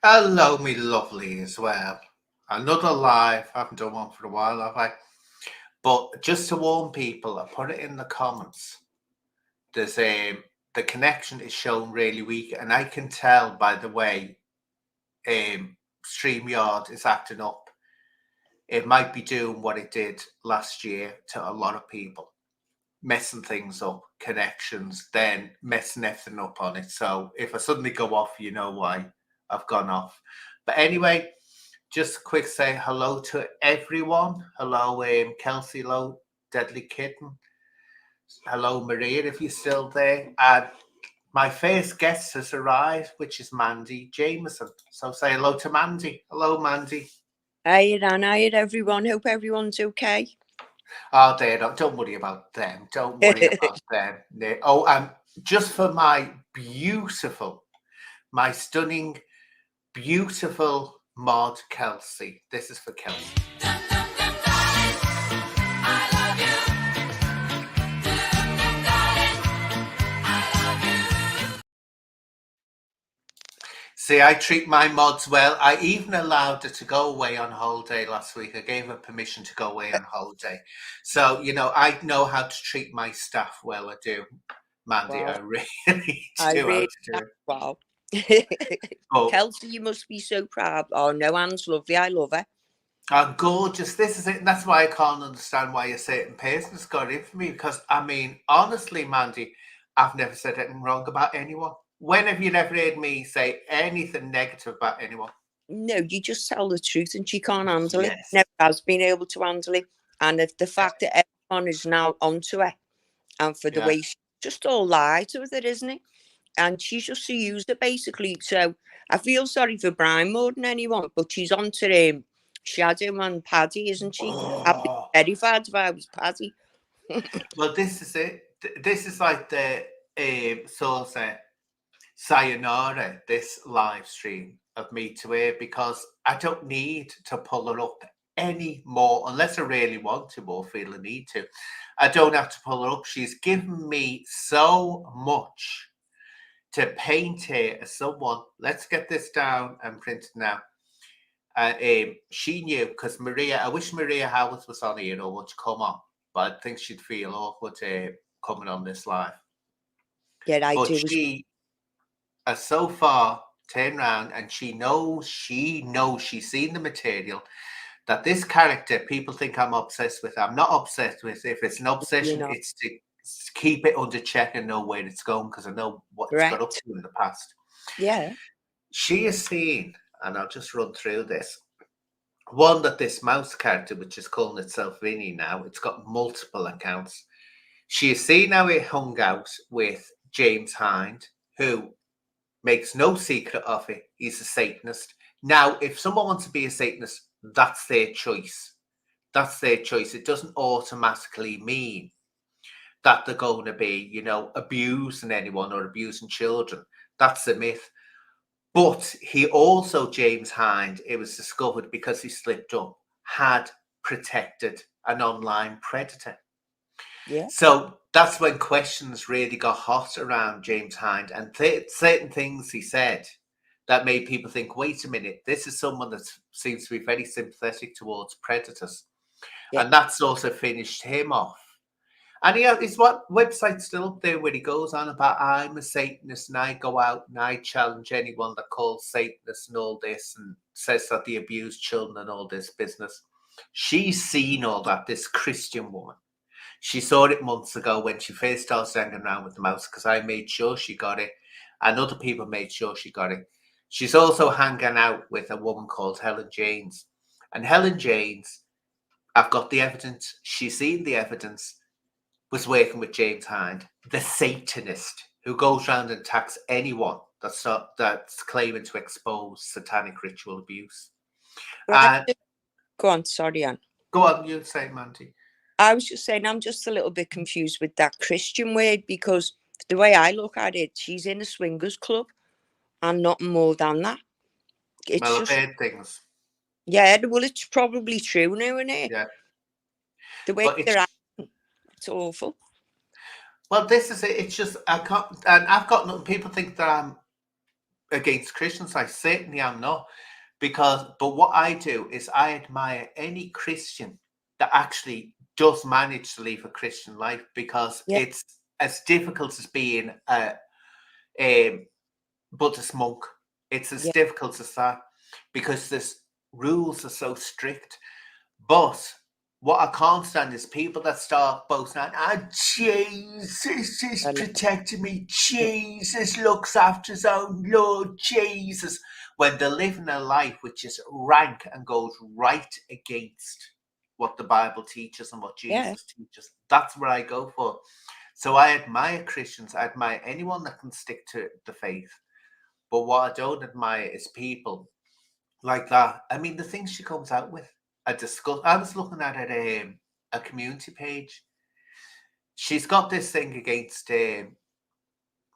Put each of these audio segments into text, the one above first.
Hello, me lovely as well. Another live. I haven't done one for a while, have I? But just to warn people, I put it in the comments. There's the connection is shown really weak, and I can tell by the way StreamYard is acting up. It might be doing what it did last year to a lot of people, messing things up, connections, then messing everything up on it. So if I suddenly go off, you know why I've gone off. But anyway, just a quick say hello to everyone. Hello, Kelsey. Hello, Deadly Kitten. Hello, Maria, if you're still there. And my first guest has arrived, which is Mandy Jamieson. So say hello to Mandy. Hello, Mandy. Hi, Anne. Hi, everyone. Hope everyone's okay. Oh, don't worry about them. Don't worry about them. Oh, and just for my stunning, beautiful mod Kelsey. This is for Kelsey. See, I treat my mods well. I even allowed her to go away on holiday last week. I gave her permission to go away on holiday. So, I know how to treat my staff well. I do, Mandy. Wow. I really do. Wow. Oh, Kelsey, you must be so proud. Oh, no, Anne's lovely. I love her. I'm gorgeous. This is it. And that's why I can't understand why a certain person's got in for me. Because, honestly, Mandy, I've never said anything wrong about anyone. When have you never heard me say anything negative about anyone? No, you just tell the truth, and she can't handle it. Yes. Never has been able to handle it. And if the fact that everyone is now onto her, and for the way she just all lied to her, isn't it? And she's just a user, basically. So I feel sorry for Brian more than anyone, but she's onto Shadow and Paddy, isn't she? I've been terrified if I was Paddy. Well, this is it. This is like the sort of sayonara, this live stream of me to her, because I don't need to pull her up anymore unless I really want to or feel the need to. I don't have to pull her up. She's given me so much to paint her as someone. Let's get this down and print it now. She knew, because Maria, I wish Maria Howard was on here or would come on, but I think she'd feel awkward coming on this live. Yeah, I but do. She has so far turned around and she knows she's seen the material that this character, people think I'm obsessed with. I'm not obsessed with. If it's an obsession, it's to keep it under check and know where it's going, because I know what it's got up to in the past. Yeah. She has seen, and I'll just run through this. One, that this mouse character, which is calling itself Vinny now, it's got multiple accounts. She has seen how it hung out with James Hind, who makes no secret of it. He's a Satanist. Now, if someone wants to be a Satanist, that's their choice. That's their choice. It doesn't automatically mean that they're going to be, abusing anyone or abusing children. That's a myth. But he also, James Hind, it was discovered because he slipped up, had protected an online predator. Yeah. So that's when questions really got hot around James Hind, and certain things he said that made people think, wait a minute, this is someone that seems to be very sympathetic towards predators. Yeah. And that's also finished him off. And his website still up there where he goes on about, I'm a Satanist and I go out and I challenge anyone that calls Satanist and all this and says that they abuse children and all this business. She's seen all that, this Christian woman. She saw it months ago when she first started hanging around with the mouse, because I made sure she got it and other people made sure she got it. She's also hanging out with a woman called Helen Janes. And Helen Janes, I've got the evidence, she's seen the evidence, was working with James Hind, the Satanist, who goes around and attacks anyone that's claiming to expose satanic ritual abuse. Go on, sorry, Anne. Go on, you say, Mandy. I was just saying, I'm just a little bit confused with that Christian word, because the way I look at it, she's in a swingers club and nothing more than that. It's I've heard things. Yeah, well, it's probably true now, isn't it? Yeah. The way they're acting, it's awful. Well, this is it. It's just, I can't, and I've got nothing. People think that I'm against Christians. I certainly am not. But what I do is I admire any Christian that actually does manage to live a Christian life, because Yeah, it's as difficult as being a Buddhist monk. It's as yeah, difficult as that, because the rules are so strict. But what I can't stand is people that start boasting, Jesus is I know. protecting me. Jesus looks after his own. Lord Jesus. When they're living a life which is rank and goes right against what the Bible teaches and what Yeah, Jesus teaches. That's what I go for. So I admire Christians. I admire anyone that can stick to the faith. But what I don't admire is people like that. I mean, the things she comes out with. I was looking at it, a community page. She's got this thing against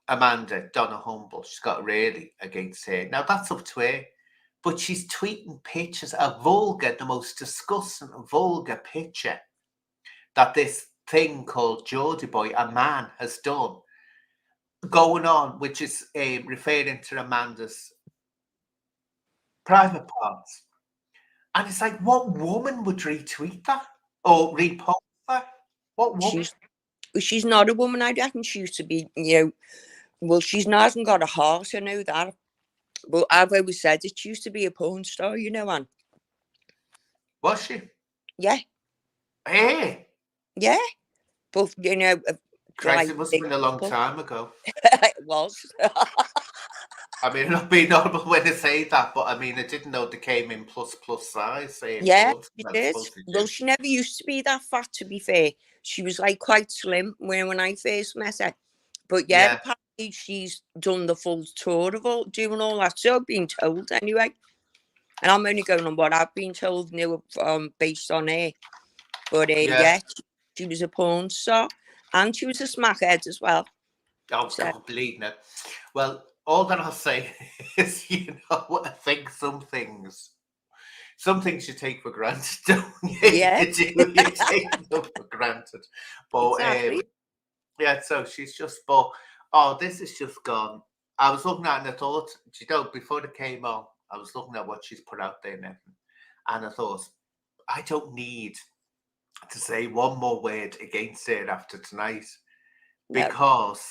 Amanda Donna Humble. She's got really against her. Now that's up to her. But she's tweeting pictures, the most disgusting, vulgar picture that this thing called Geordie Boy, a man, has done, going on, which is referring to Amanda's private parts. And it's like, what woman would retweet that or repost that? What woman? she's not a woman. I reckon she used to be, well, she's not hasn't got a heart. I know that. But I've always said it. She used to be a porn star, Anne. Was she? Yeah, Hey, yeah. But Christ, like it must have big been a long people. time ago. It was. I mean, not being normal when I say that, but I mean, I didn't know they came in plus size. Yeah, Porn. she I did. suppose they Well, do. she never used to be that fat, to be fair. She was like quite slim when I first met her. But yeah, Yeah, apparently she's done the full tour of doing all that. So I've been told anyway. And I'm only going on what I've been told based on her. But yeah. yeah, she was a porn star. And she was a smackhead as well. Oh, So God, bleeding it. Well, all that I'll say is, I think some things you take for granted, don't you? yeah, You do, you take them for granted. But exactly. yeah, so she's just, but oh, this is just gone. I was looking at it and I thought, before it came on, I was looking at what she's put out there and everything, and I thought, I don't need to say one more word against it after tonight, No, because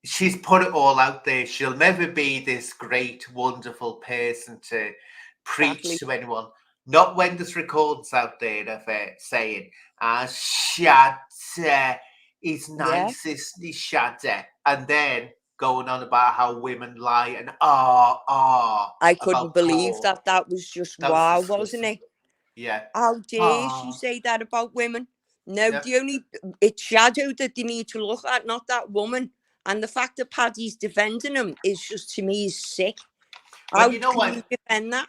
she's put it all out there. She'll never be this great, wonderful person to preach exactly. to anyone. Not when there's recordings out there of saying, Shatta, he's Yeah. nice, isn't he, Shatta? And then going on about how women lie and I couldn't about believe porn. that. That was just That was wow, wasn't disgusting. it? Yeah. How dare she Ah. say that about women? No, Yeah. it's Shadow that they need to look at, not that woman. And the fact that Paddy's defending him is just, to me, is sick. Well, How you know can you what? defend that?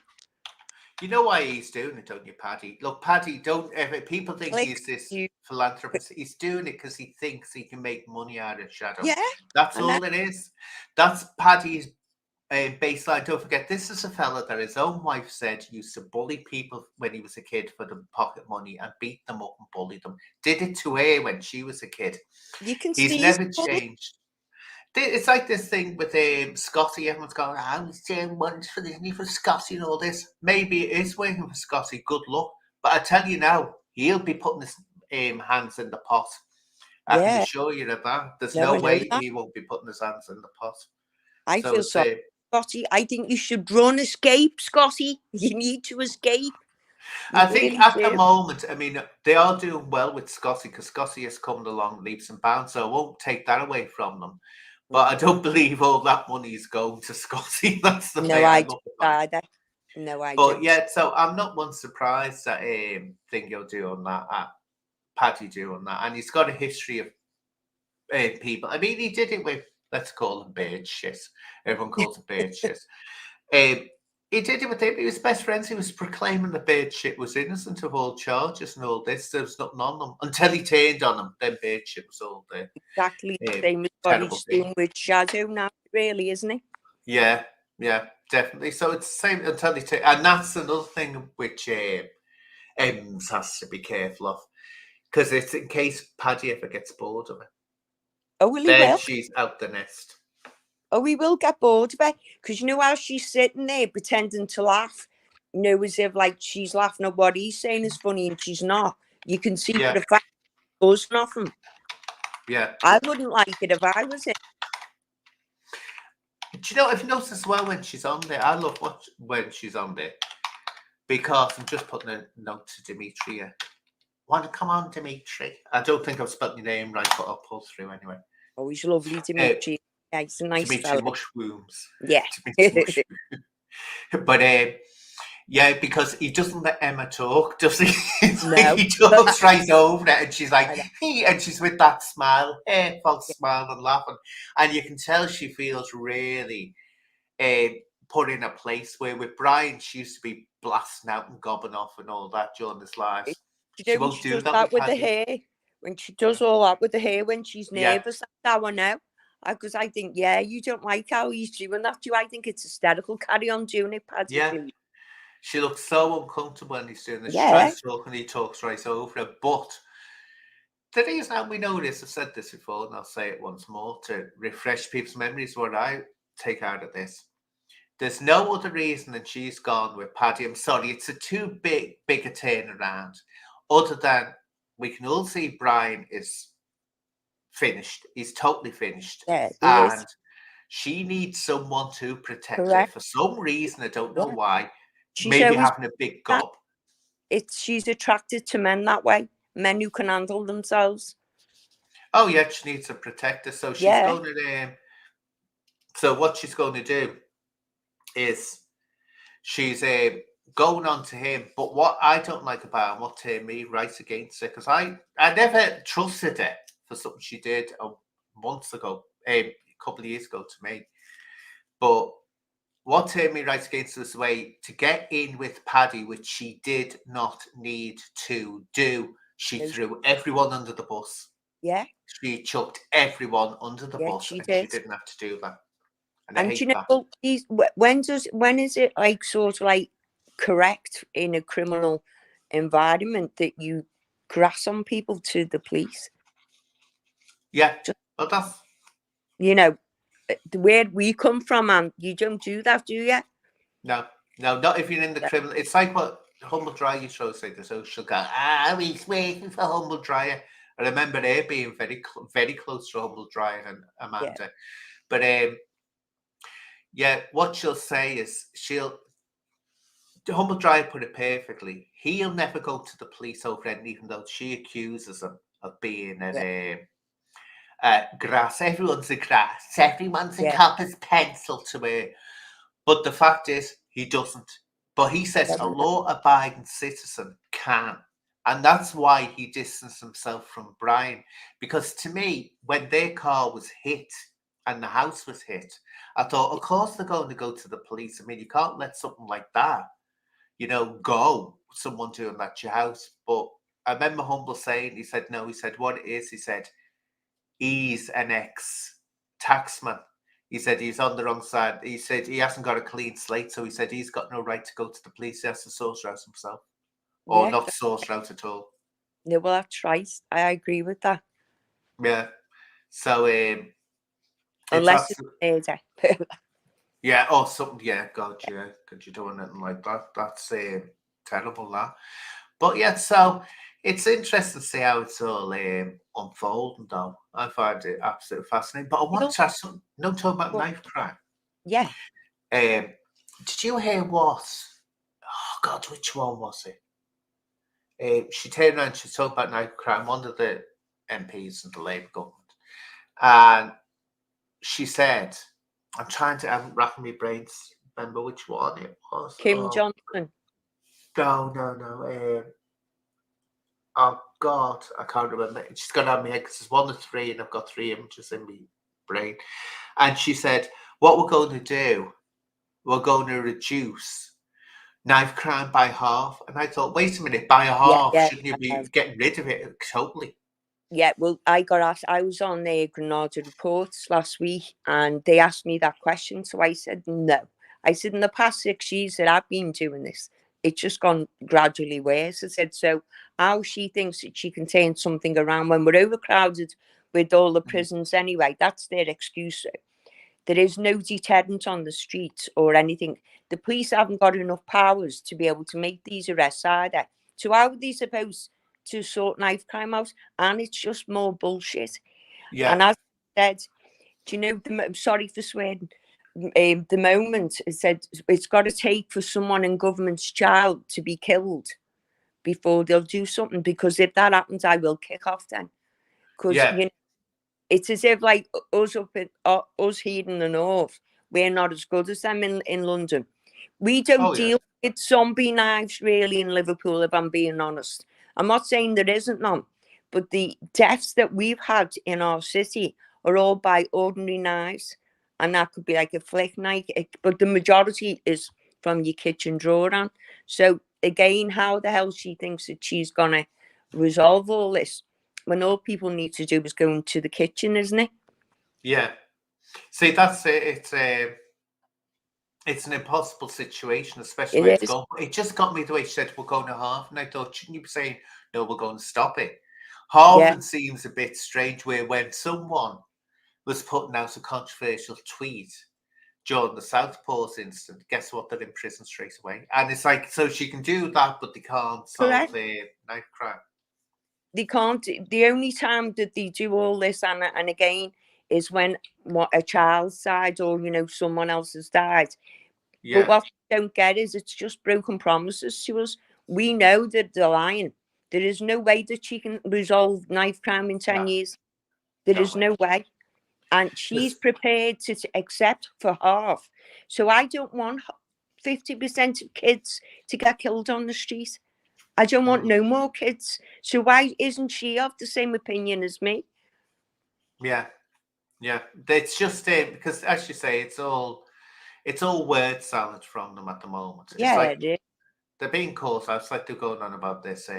You know why he's doing it, don't you, Paddy? Look, Paddy, don't ever. People think Like, he's this philanthropist. He's doing it because he thinks he can make money out of Shadow. yeah, That's and then, all it is. That's Paddy's baseline. Don't forget, this is a fella that his own wife said used to bully people when he was a kid for the pocket money and beat them up and bully them. Did it to her when she was a kid. you can He's see he's never funny. changed. It's like this thing with Scotty. Everyone's going, he's doing ones for Disney for Scotty and all this. Maybe it is working for Scotty. Good luck. But I tell you now, he'll be putting his hands in the pot. I can Yeah, assure you of that. There's no, no I know way that. he won't be putting his hands in the pot. I So feel it's sorry, Scotty. I think you should run, escape, Scotty. You need to escape. You I think really at the do. moment, I mean, they are doing well with Scotty because Scotty has come along leaps and bounds. So I won't take that away from them. But I don't believe all that money is going to Scotty. That's the No, way I I look don't at it. either. No, I But don't. yeah, so I'm not one surprised that thing you'll do on that, Paddy do on that, and he's got a history of people. I mean, he did it with, let's call them bird shit. Everyone calls it bird shit. Um, he did it with him. He was best friends. He was proclaiming the bird shit was innocent of all charges and all this. There was nothing on them until he turned on them. Then bird shit was all there. Exactly the same as what Terrible he's thing. doing with Shadow now, really, isn't he? Yeah, definitely. So it's the same until he and that's another thing which Ems has to be careful of, because it's in case Paddy ever gets bored of it. Oh, well, he Then will. she's out the nest. Oh, we will get bored of it. Because you know how she's sitting there pretending to laugh? You know, as if like she's laughing at what he's saying is funny and she's not. You can see for the fact there's nothing. Yeah. I wouldn't like it if I was in. Do you know, I've noticed as well when she's on there, I love when she's on there, because I'm just putting a note to Dimitri here. Want to come on, Dimitri? I don't think I've spelled your name right, but I'll pull through anyway. Oh, he's lovely, Dimitri. Yeah, he's a nice Dimitri fella. Mushrooms. Yeah. Dimitri Mushrooms. But yeah, because he doesn't let Emma talk, does he? No. He talks right over it, and she's like, hey, and she's with that smile, false smile and laughing. And you can tell she feels really put in a place where with Brian, she used to be blasting out and gobbing off and all that during his lives. You know, She won't do that with Paddy. the hair. When she does all that with the hair, when she's nervous, that's how I know. Because I think, you don't like how he's doing that. I think it's hysterical. Carry on doing it, Paddy. Yeah. Please. She looks so uncomfortable when he's doing this. Yeah. She tries to talk and he talks right over her. But the reason how we know this, I've said this before and I'll say it once more to refresh people's memories, what I take out of this. There's no other reason than she's gone with Paddy. I'm sorry, it's a too big a turnaround. Other than we can all see Brian is finished. He's totally finished. Yeah, and she needs someone to protect her for some reason. I don't know why. Maybe having a big gob. She's attracted to men that way. Men who can handle themselves. Oh yeah, she needs a protector. So she's going to so what she's going to do is she's going on to him. But what I don't like about him, what turned me right against her, because I never trusted her for something she did months ago, a couple of years ago to me. But what turned me right against this way to get in with Paddy, which she did not need to do. She threw everyone under the bus. Yeah. She chucked everyone under the bus, she she didn't have to do that. And I hate you know, when is it like sort of like correct in a criminal environment that you grass on people to the police? Yeah, well, that's, you know, where we come from, and you don't do that, do you? No, not if you're in the criminal. It's like what Humble Dryer used to say, the social guy. He's waiting for Humble Dryer. I remember her being very, very close to Humble Dryer and Amanda. But what she'll say is Humble Dryer put it perfectly. He'll never go to the police over it, even though she accuses him of being grass. Everyone's a grass. Everyone's a copper's pencil to her. But the fact is, he doesn't. But he says a law-abiding citizen can. And that's why he distanced himself from Brian. Because to me, when their car was hit and the house was hit, I thought, of course they're going to go to the police. I mean, you can't let something like that, go. Someone doing that to your house. But I remember Humble saying, he said, no, he said, what it is, he said, he's an ex-taxman. He said he's on the wrong side. He said he hasn't got a clean slate, so he said he's got no right to go to the police. He has to source out himself, or not source out at all. Yeah, well, that's right. I agree with that. Yeah. So, unless it's yeah, or something. Yeah, God, yeah, because you're doing anything like that. That's terrible. That, but yeah. So it's interesting to see how it's all unfolding, though. I find it absolutely fascinating. But I want to ask something. No, talk about knife crime. Yeah. Did you hear what? Oh God, which one was it? She turned around. She talked about knife crime. One of the MPs in the Labour government, and she said, I'm racking my brains. Remember which one it was? Kim Johnson. No. Oh God, I can't remember. She's got on my head because it's 1 to 3, and I've got 3 images in my brain. And she said, "What we're going to do, we're going to reduce knife crime by half." And I thought, wait a minute, by half, shouldn't you be getting rid of it totally? Yeah, well, I got asked. I was on the Granada Reports last week, and they asked me that question. So I said no. I said in the past 6 years that I've been doing this, it's just gone gradually worse. I said, so how she thinks that she can turn something around when we're overcrowded with all the prisons anyway, that's their excuse. There is no deterrent on the streets or anything. The police haven't got enough powers to be able to make these arrests either. So how are they supposed to sort knife crime out? And it's just more bullshit. Yeah. And as I said, do you know, sorry for swearing, the moment it said it's got to take for someone in government's child to be killed before they'll do something, because if that happens, I will kick off then. Because Yeah. you know, it's as if like us up in us here in the north, we're not as good as them in London. We don't deal with zombie knives really in Liverpool, if I'm being honest. I'm not saying there isn't none, but the deaths that we've had in our city are all by ordinary knives, and that could be like a flick knife, but the majority is from your kitchen drawer on. So again, how the hell she thinks that she's gonna resolve all this when all people need to do is go into the kitchen, isn't it? Yeah. See, that's it. It's an impossible situation, especially where It it's is. going. It just got me the way she said we're going to half, and I thought, shouldn't you be saying no? We're going to stop it. Halving seems a bit strange. Where when someone was putting out a controversial tweet during the Southpaws incident, guess what? They're in prison straight away, and it's like, so she can do that, but they can't solve a knife crime. They can't. The only time that they do all this, and again, is when a child's died or someone else has died. Yeah. But what we don't get is it's just broken promises to us. We know that they're lying. There is no way that she can resolve knife crime in 10 years. There is no way. And she's prepared to accept for half. So I don't want 50% of kids to get killed on the street. I don't want no more kids. So why isn't she of the same opinion as me? Yeah. Yeah. It's just because, as you say, it's all word salad from them at the moment. It's like they're being caught out. It's like they're going on about this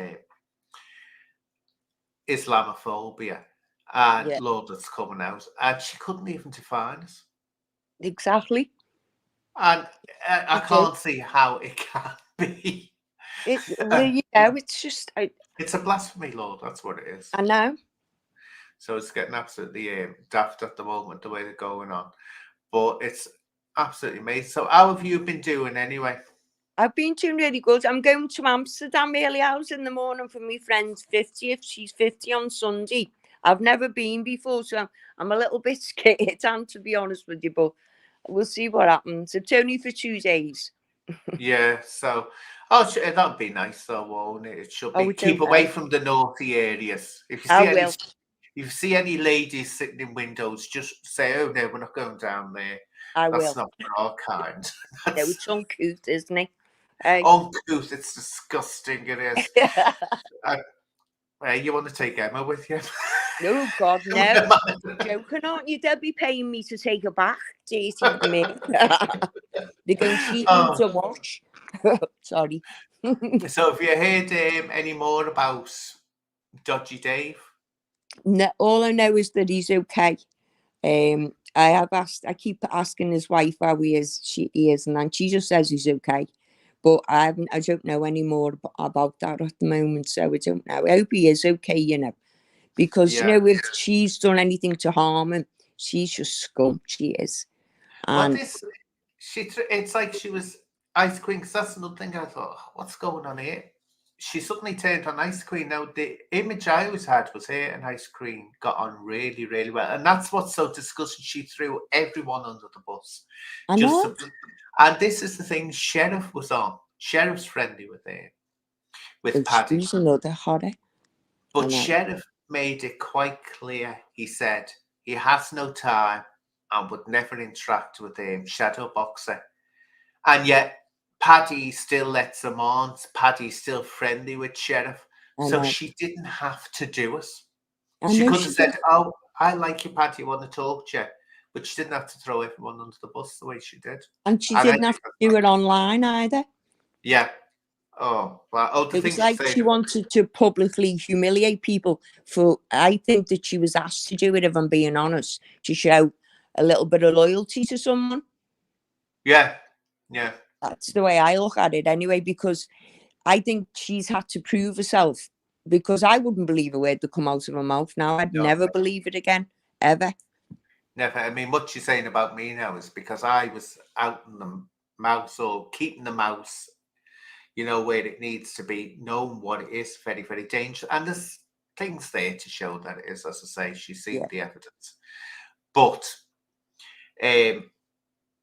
Islamophobia and law that's coming out, and she couldn't even define it. Exactly. And I can't see how it can be. It's just it's a blasphemy law. That's what it is. I know. So it's getting absolutely daft at the moment, the way they're going on. But it's absolutely amazing. So how have you been doing anyway? I've been doing really good. I'm going to Amsterdam early hours in the morning for my friend's 50th. She's 50 on Sunday. I've never been before, so I'm a little bit scared, to be honest with you, but we'll see what happens. It's only for 2 days. Yeah, so that'd be nice though, won't it? It should be. Keep away from the naughty areas. If you see any ladies sitting in windows, just say, "Oh no, we're not going down there." That's not for our kind. No, it's uncouth, isn't it? Uncouth. It's disgusting. It is. You want to take Emma with you? No, God, no. Joking, aren't you? They'll be paying me to take her back. Dirty me. They're going to treat me to wash. Sorry. So have you heard any more about Dodgy Dave? No, all I know is that he's okay. I keep asking his wife how he is. He isn't, and she just says he's okay. But I don't know any more about that at the moment, so I don't know. I hope he is okay, because if she's done anything to harm him, she's just scum. She is. And it's like she was Ice Queen, because that's another thing I thought, what's going on here? She suddenly turned on Ice Queen. Now, the image I always had was her and Ice Queen got on really, really well. And that's what's so disgusting. She threw everyone under the bus. I know. And this is the thing, Sheriff was on. Sheriff's friendly with her, with Paddy. She's another horror. But Sheriff made it quite clear. He said he has no time and would never interact with him, shadow boxer. And yet Paddy still lets him on. Paddy's still friendly with Sheriff. So she didn't have to do it. She could have said, "Oh, I like you, Paddy, I want to talk to you." But she didn't have to throw everyone under the bus the way she did. And she didn't have to do it online either. Yeah. Oh, well, it was like she wanted to publicly humiliate people. I think that she was asked to do it, if I'm being honest, to show a little bit of loyalty to someone. Yeah. Yeah. That's the way I look at it anyway, because I think she's had to prove herself, because I wouldn't believe a word that come out of her mouth now. I'd never believe it again, ever. Never. I mean, what she's saying about me now is because I was out in the mouse or keeping the mouse, where it needs to be, known what it is, very, very dangerous. And there's things there to show that it is, as I say, she's seen Yeah. the evidence. But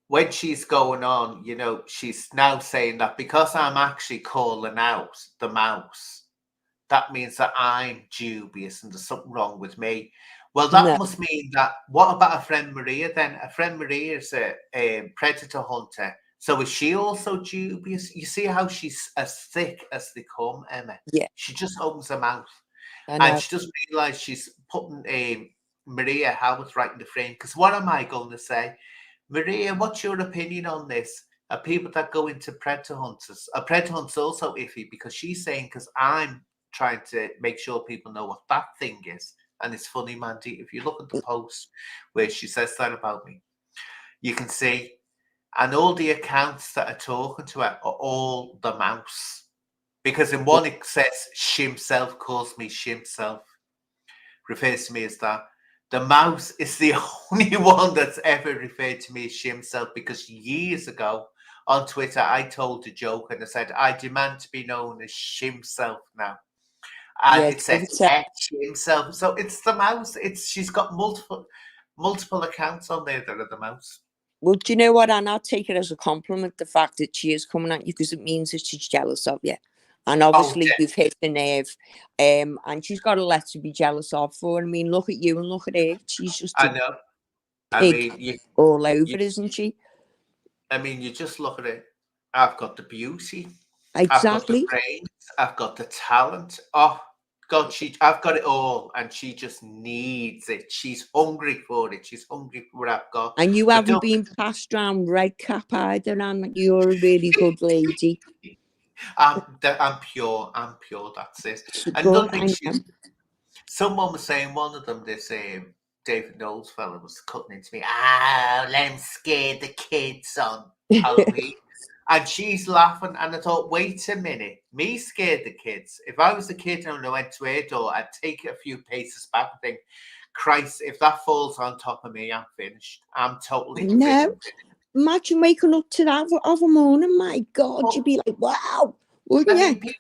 when she's going on, she's now saying that because I'm actually calling out the mouse, that means that I'm dubious and there's something wrong with me. Well, that No. must mean that, what about a friend Maria then? A friend Maria is a predator hunter. So is she also dubious? You see how she's as thick as they come, Emma? Yeah. She just opens her mouth. I And know. she doesn't realise she's putting Maria Howard right in the frame. Because what am I going to say? Maria, what's your opinion on this? Are people that go into predator hunters? A predator hunt's also iffy because she's saying, because I'm trying to make sure people know what that thing is. And it's funny, Mandy, if you look at the post where she says that about me, you can see, and all the accounts that are talking to her are all the mouse. Because in one it says Shimself, calls me Shimself, refers to me as that. The mouse is the only one that's ever referred to me as Shimself, because years ago on Twitter I told a joke and I said, I demand to be known as Shimself now. And Yeah, it says Shimself. So it's the mouse. She's got multiple accounts on there that are the mouse. well, do you know what? And I'll take it as a compliment, the fact that she is coming at you, because it means that she's jealous of you. And obviously you've hit the nerve. And she's got a lot to be jealous of for. I mean, look at you and look at her. She's just I know. pig all over, isn't she? I mean, you just look at it. I've got the beauty. Exactly. I've got the brains. I've got the talent. Oh, God, I've got it all. And she just needs it. She's hungry for it. She's hungry for what I've got. And you haven't been passed around red cap either, and you're a really good lady. I'm pure. I'm pure. That's it. Good, Another thing, someone was saying, one of them, this David Knowles fella, was cutting into me. Let him scare the kids on Halloween. And she's laughing, and I thought, wait a minute, me scared the kids. If I was a kid and I went to her door, I'd take a few paces back and think, Christ, if that falls on top of me, I'm finished. I'm totally finished. Imagine waking up to that of a morning, my God, you'd be like, wow, wouldn't you?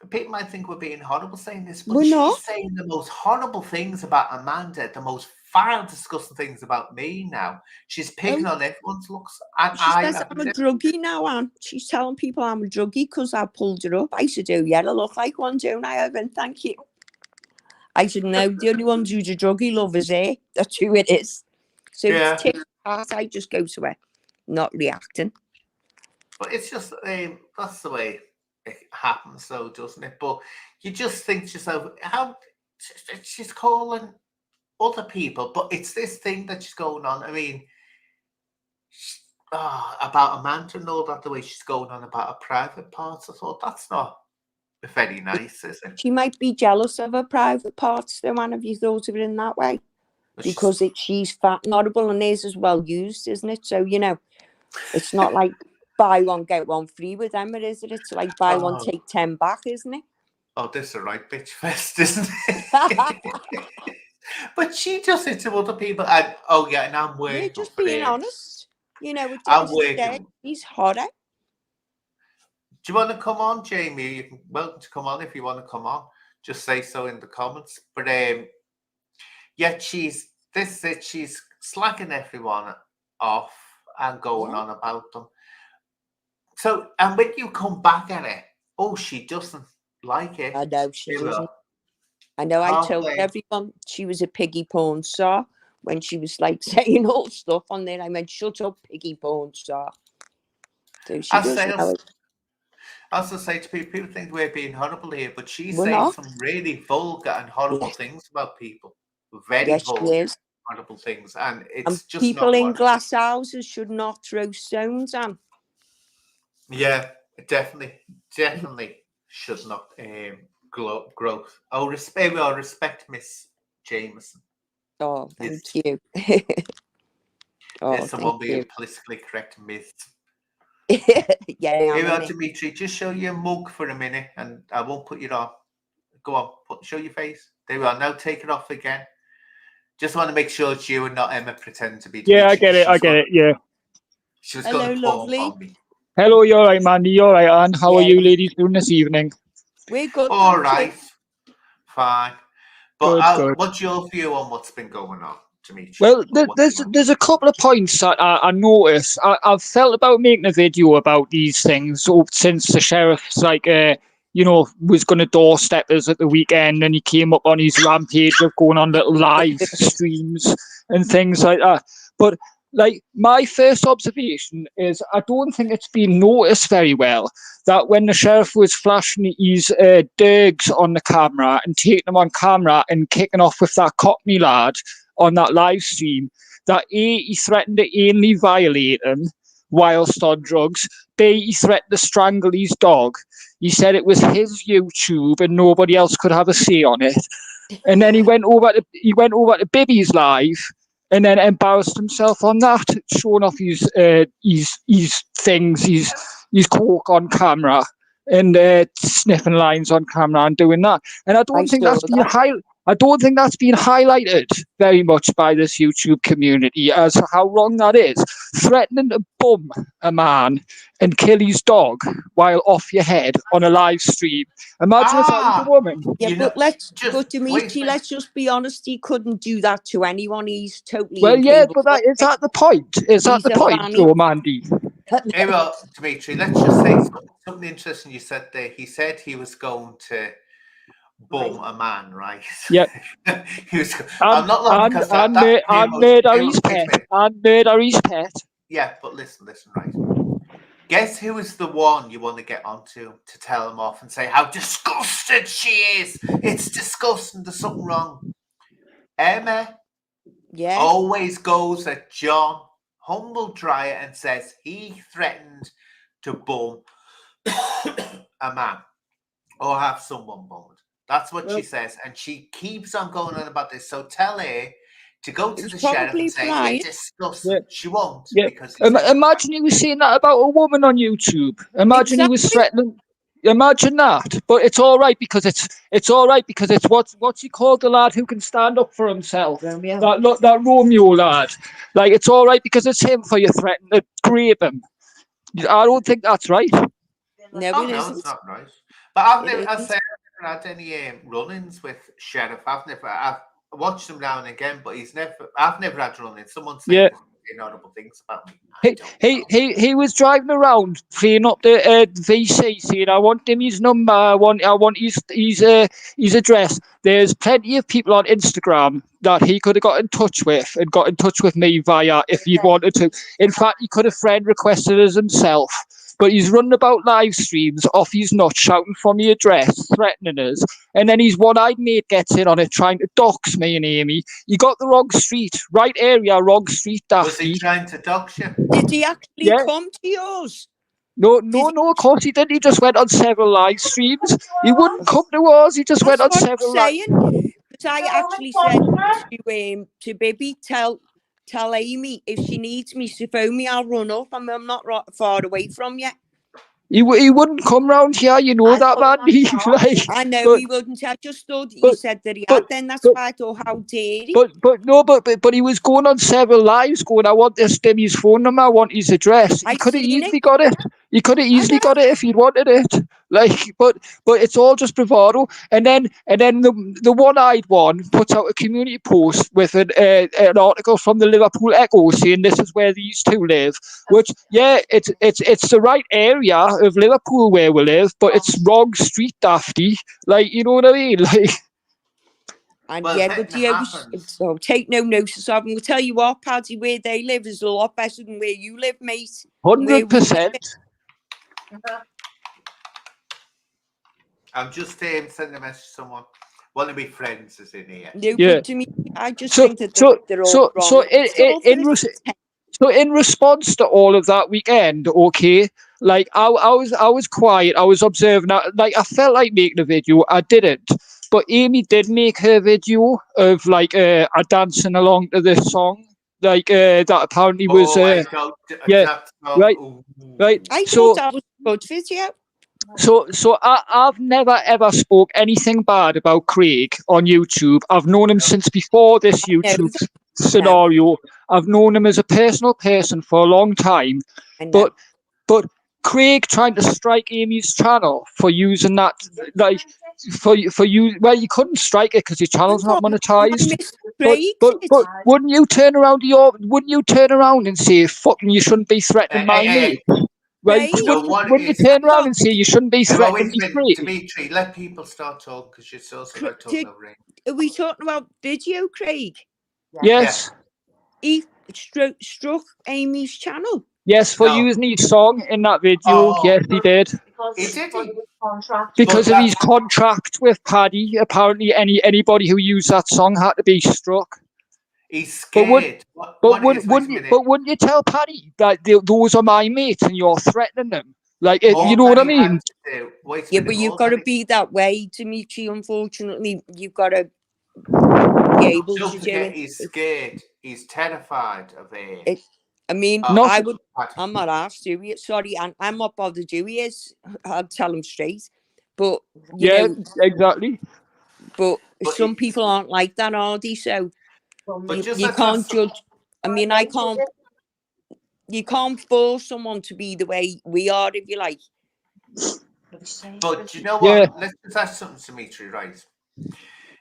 People might think we're being horrible saying this, but We're she's not saying the most horrible things about Amanda, the most foul, disgusting things about me now. She's picking on everyone's looks. And she says I'm a druggie now, and she's telling people I'm a druggie because I pulled her up. I said, oh, yeah, I look like one, don't I, Evan? Thank you. I said, no, the only ones who's a druggie love is her. That's who it is. So if it's apart, I just go to her, not reacting. But it's just, that's the way it happens, though, doesn't it? But you just think to yourself, how she's calling other people, but it's this thing that she's going on. I mean, about Amanda and all that, the way she's going on about her private parts, I thought that's not very nice, is it? She might be jealous of her private parts, though, man. Have you thought of it in that way? Because she's fat and horrible, and theirs is well used, isn't it? So, it's not like buy one, get one free with them, is it? It's like buy one, take 10 back, isn't it? Oh, this is a right bitch fest, isn't it? But she does it to other people. And and I'm working. Yeah, just being honest. I'm working. He's hotter. Do you want to come on, Jamie? You're welcome to come on if you want to come on. Just say so in the comments. But she's slacking everyone off and going on about them. So, and when you come back at it, she doesn't like it. I know she doesn't. I know. I told everyone she was a piggy porn star when she was like saying all stuff on there. I meant, shut up, piggy porn star. So she doesn't know it. I also say to people think we're being horrible here, but she's saying some really vulgar and horrible things about people. Very vulgar, horrible things. And it's just people in glass houses should not throw stones on. Yeah, definitely should not growth. Respect Miss Jamieson. Oh, thank you. Someone being politically correct, Miss. Yeah, Dimitri, just show your mug for a minute, and I won't put you on. Go on, show your face. There we are. Now take it off again. Just want to make sure it's you and not Emma pretending to be Yeah, Dimitri. I get it. I get it. Yeah. She was Hello, going to palm lovely. on me. Hello, you all right, Mandy? You all right, Anne? How are Yeah. you ladies doing this evening? We're good. All thank you. right. Fine. But Good. what's your view on what's been going on, Dimitri? Well, there's a couple of points that I noticed. I've felt about making a video about these things since the sheriff's was going to doorstep us at the weekend, and he came up on his rampage of going on little live streams and things like that. But like, my first observation is I don't think it's been noticed very well that when the sheriff was flashing his dirgs on the camera and taking them on camera and kicking off with that Cockney lad on that live stream, that A, he threatened to anally violate him whilst on drugs, B, he threatened to strangle his dog. He said it was his YouTube and nobody else could have a say on it. And then he went over to Bibby's live and then embarrassed himself on that, showing off his things, his coke on camera and sniffing lines on camera and doing that. And I don't think that's been highlighted very much by this YouTube community as to how wrong that is. Threatening to bum a man and kill his dog while off your head on a live stream. Imagine if that was a woman. Yeah, but Dimitri, let's just be honest, he couldn't do that to anyone. He's totally incapable. But is that the point? Is that the point, though, Mandy? Hey, well, Dimitri, let's just say something interesting you said there. He said he was going to bum a man, right? Yep. I'm not laughing because murder his pet. Yeah, but listen, right? Guess who is the one you want to get onto to tell him off and say how disgusted she is? It's disgusting. There's something wrong. Emma always goes at John Humble Dryer and says he threatened to bum a man or have someone bummed. That's what she says, and she keeps on going on about this. So tell her to go to the sheriff and say you're disgusting. Yeah. She won't. Yeah. Because imagine he was saying that about a woman on YouTube. Imagine he was threatening. Imagine that. But it's all right because it's what's he called, the lad who can stand up for himself. Romeo. That Romeo lad. Like, it's all right because it's him for you threatening to grape him. I don't think that's right. No, it's not right. But I've never had any run-ins with sheriff. I've watched him now and again, but I've never had run-ins. Someone saying inaudible things about me. He was driving around playing up the VC, saying, "I want him his number. I want his address." There's plenty of people on Instagram that he could have got in touch with and got in touch with me via if he wanted to. In fact, he could have friend requested us himself. But he's running about live streams off his nut, shouting for me address, threatening us. And then his one-eyed mate gets in on it, trying to dox me and Amy. He got the wrong street. Right area, wrong street, Daphne. Was he trying to dox you? Did he actually come to yours? No, of course he didn't. He just went on several live streams. He wouldn't come to us. He just went on several live streams. Because I actually said to Bibby, tell Amy if she needs me to phone me, I'll run up. I'm not far away from you. He wouldn't come round here, you know that, Mandy. I know he wouldn't. I just thought he said that he had. Then that's why I thought, how dare he? But he was going on several lives, going, "I want this Demi's phone number, I want his address." He could have easily got it. He could have easily got it if he'd wanted it. But it's all just bravado. And then the one-eyed one puts out a community post with an article from the Liverpool Echo saying this is where these two live. Which, it's the right area of Liverpool where we live, but it's wrong street, Dafty. You know what I mean? And take no notice of them. We'll tell you what, Paddy, where they live is a lot better than where you live, mate. 100%. I'm just sending a message to someone. One of my friends is in here. No, to me, I just think that they're all wrong. So in response to all of that weekend, okay, I was quiet. I was observing. I felt like making a video. I didn't. But Amy did make her video of a dancing along to this song. That apparently was right. Ooh. I thought that was a good video. So I've never ever spoke anything bad about Craig on YouTube. I've known him since before this I know YouTube that. scenario. I've known him as a personal person for a long time. I know. But Craig trying to strike Amy's channel for using that, like, for you, well, you couldn't strike it because your channel's not monetized. But wouldn't you turn around and say, "Fucking, you shouldn't be threatening my mate"? Well, wouldn't you turn around and say you shouldn't be threatening me, Craig? Dimitri, let people start talking because you're so about talking over him. Are we talking about video, Craig? Yes. He struck Amy's channel. Yes, for using his song in that video. Yes, he did. Because of his contract with Paddy, apparently anybody who used that song had to be struck. He's scared. But wouldn't you tell Paddy that those are my mates and you're threatening them? Like, you know what I mean? Yeah, but you've got to be that way, Dimitri. Unfortunately, you've got to be able to do it. He's scared. He's terrified of it. I mean, I'm not asked to it. Sorry, and I'm not bothered who he is. I'll tell him straight. But you know, exactly. But some people aren't like that, are they? So you can't judge. I mean, I can't. You can't force someone to be the way we are, if you like. But do you know what? Yeah. Let's just ask something, Dimitri, right?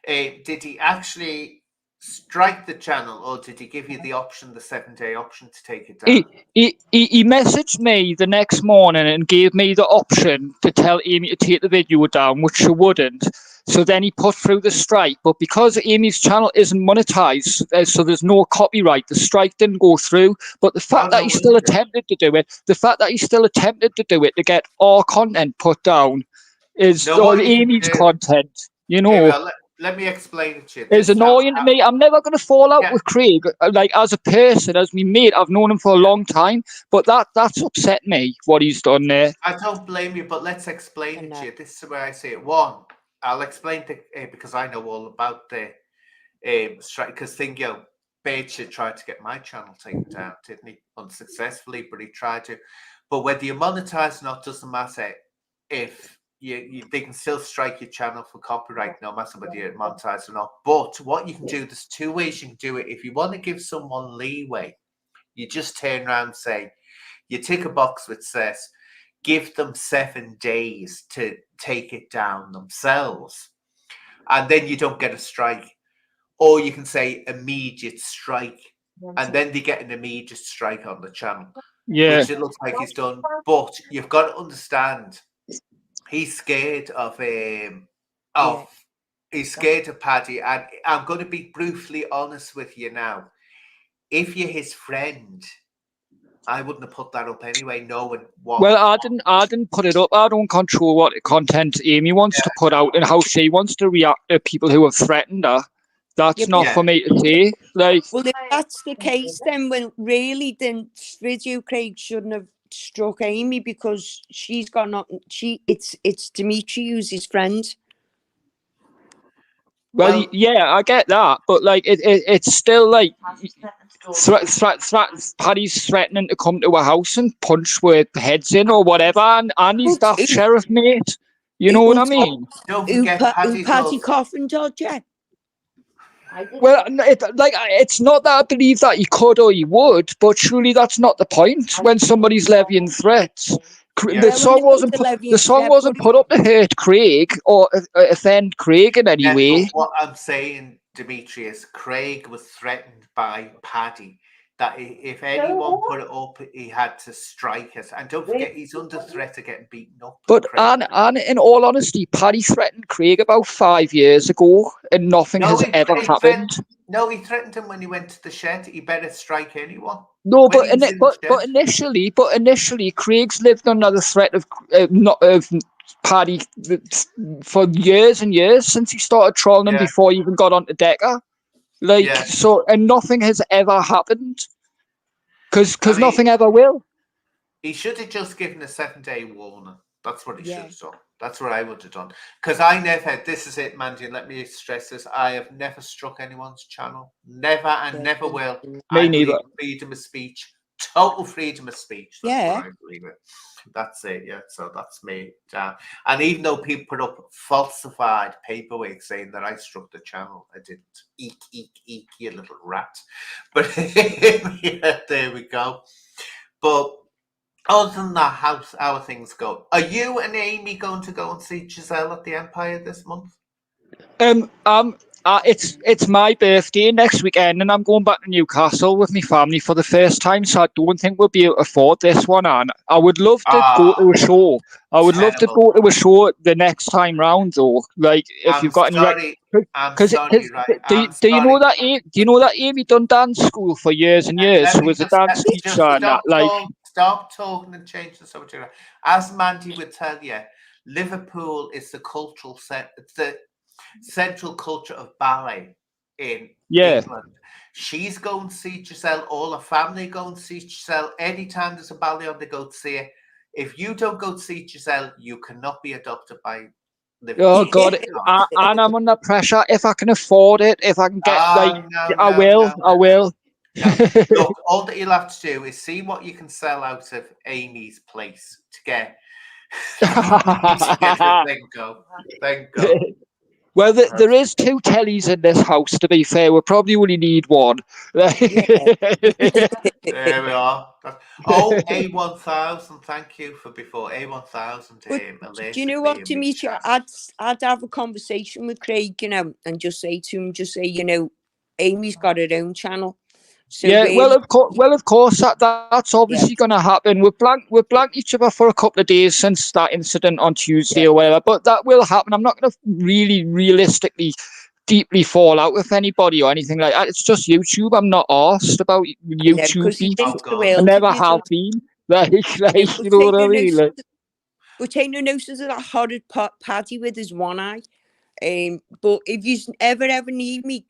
Did he actually strike the channel, or did he give you the option, the 7-day option, to take it down? He messaged me the next morning and gave me the option to tell Amy to take the video down, which she wouldn't. So then he put through the strike, but because Amy's channel isn't monetized, so there's no copyright, the strike didn't go through. But the fact that he still attempted to do it, to get our content put down, is Amy's content, you know. Yeah, well, let me explain it to you. It's annoying to me. I'm never going to fall out with Craig, like, as a person, as my mate. I've known him for a long time, but that's upset me, what he's done there. I don't blame you, but let's explain it to you. This is where I say it. One, I'll explain because I know all about the strike. Because Thingo Bates tried to get my channel taken down, didn't he? Unsuccessfully, but he tried to. But whether you monetize or not doesn't matter. If they can still strike your channel for copyright, no matter whether you're monetized or not. But what you can do, there's two ways you can do it. If you want to give someone leeway, you just turn around and say, you tick a box which says, give them 7 days to take it down themselves. And then you don't get a strike. Or you can say immediate strike. And then they get an immediate strike on the channel. Yeah. Which it looks like he's done. But you've got to understand, he's scared of he's scared of Paddy. And I'm going to be brutally honest with you now. If you're his friend, I wouldn't have put that up anyway, knowing what. Well, I didn't put it up. I don't control what content Amy wants to put out and how she wants to react to people who have threatened her. That's not for me to say. Like, well, if that's the case, then really, then video Craig shouldn't have struck Amy, because she's got nothing. It's Dimitri who's his friend. Well, yeah, I get that, but like it's still like Paddy's threatening to come to a house and punch with heads in or whatever, and he's that sheriff mate. You know what I mean? Don't forget Paddy Coffin, Dodger. Well, it's not that I believe that he could or he would, but surely that's not the point when somebody's levying threats. The song wasn't put up to hurt Craig or offend Craig in any way. What I'm saying, Dimitri, is Craig was threatened by Paddy that if anyone put it up, he had to strike us. And don't forget, he's under threat of getting beaten up. But and in all honesty, Paddy threatened Craig about 5 years ago, and nothing has ever happened. No, he threatened him when he went to the shed. He better strike anyone. No, but initially, Craig's lived under the threat of Paddy for years and years since he started trolling him before he even got onto Decker. So, and nothing has ever happened because nothing ever will. He should have just given a 7-day warning. That's what he should have done. That's what I would have done. Because I never, this is it, Mandy, and let me stress this, I have never struck anyone's channel. Never and never will. Me neither. Freedom of speech total freedom of speech. That's Yeah. what I believe in. That's it, yeah. So that's me down. And even though people put up falsified paperwork saying that I struck the channel, I didn't. Eek, eek, eek, you little rat. But yeah, there we go. But other than that, how are things go? Are you and Amy going to go and see Giselle at the Empire this month? It's my birthday next weekend, and I'm going back to Newcastle with my family for the first time. So I don't think we'll be able to afford this one. And I would love to go to a show. I would love to Terrible. go to a show the next time round, though. Like, if you've got any, I'm because sorry, right? do you know that Amy done dance school for years and years? She was a dance teacher and that. Like, stop talking and change the subject. As Mandy would tell you, Liverpool is the cultural it's the central culture of ballet in England. She's going to see Giselle. All her family go and see Giselle. Anytime there's a ballet on, they go to see her. If you don't go to see Giselle, you cannot be adopted by Liverpool. Oh God! And I'm under pressure. If I can afford it, if I can get I will. No. Look, all that you'll have to do is see what you can sell out of Amy's place to get the thing go. Thank God. Well, there is 2 tellies in this house, to be fair. We probably only need one. There we are. Oh, A1000, thank you for before. A1000 to him. Do you know what, Dimitri? I'd have a conversation with Craig, and just say to him, Amy's got her own channel. So yeah, well, of course, that's obviously going to happen. We've blanked each other for a couple of days since that incident on Tuesday or whatever, but that will happen. I'm not going to really realistically deeply fall out with anybody or anything like that. It's just YouTube. I'm not asked about YouTube. I never have been. Like, you know what I mean? Like, but take no notice of that horrid Paddy with his one eye. But if you ever need me,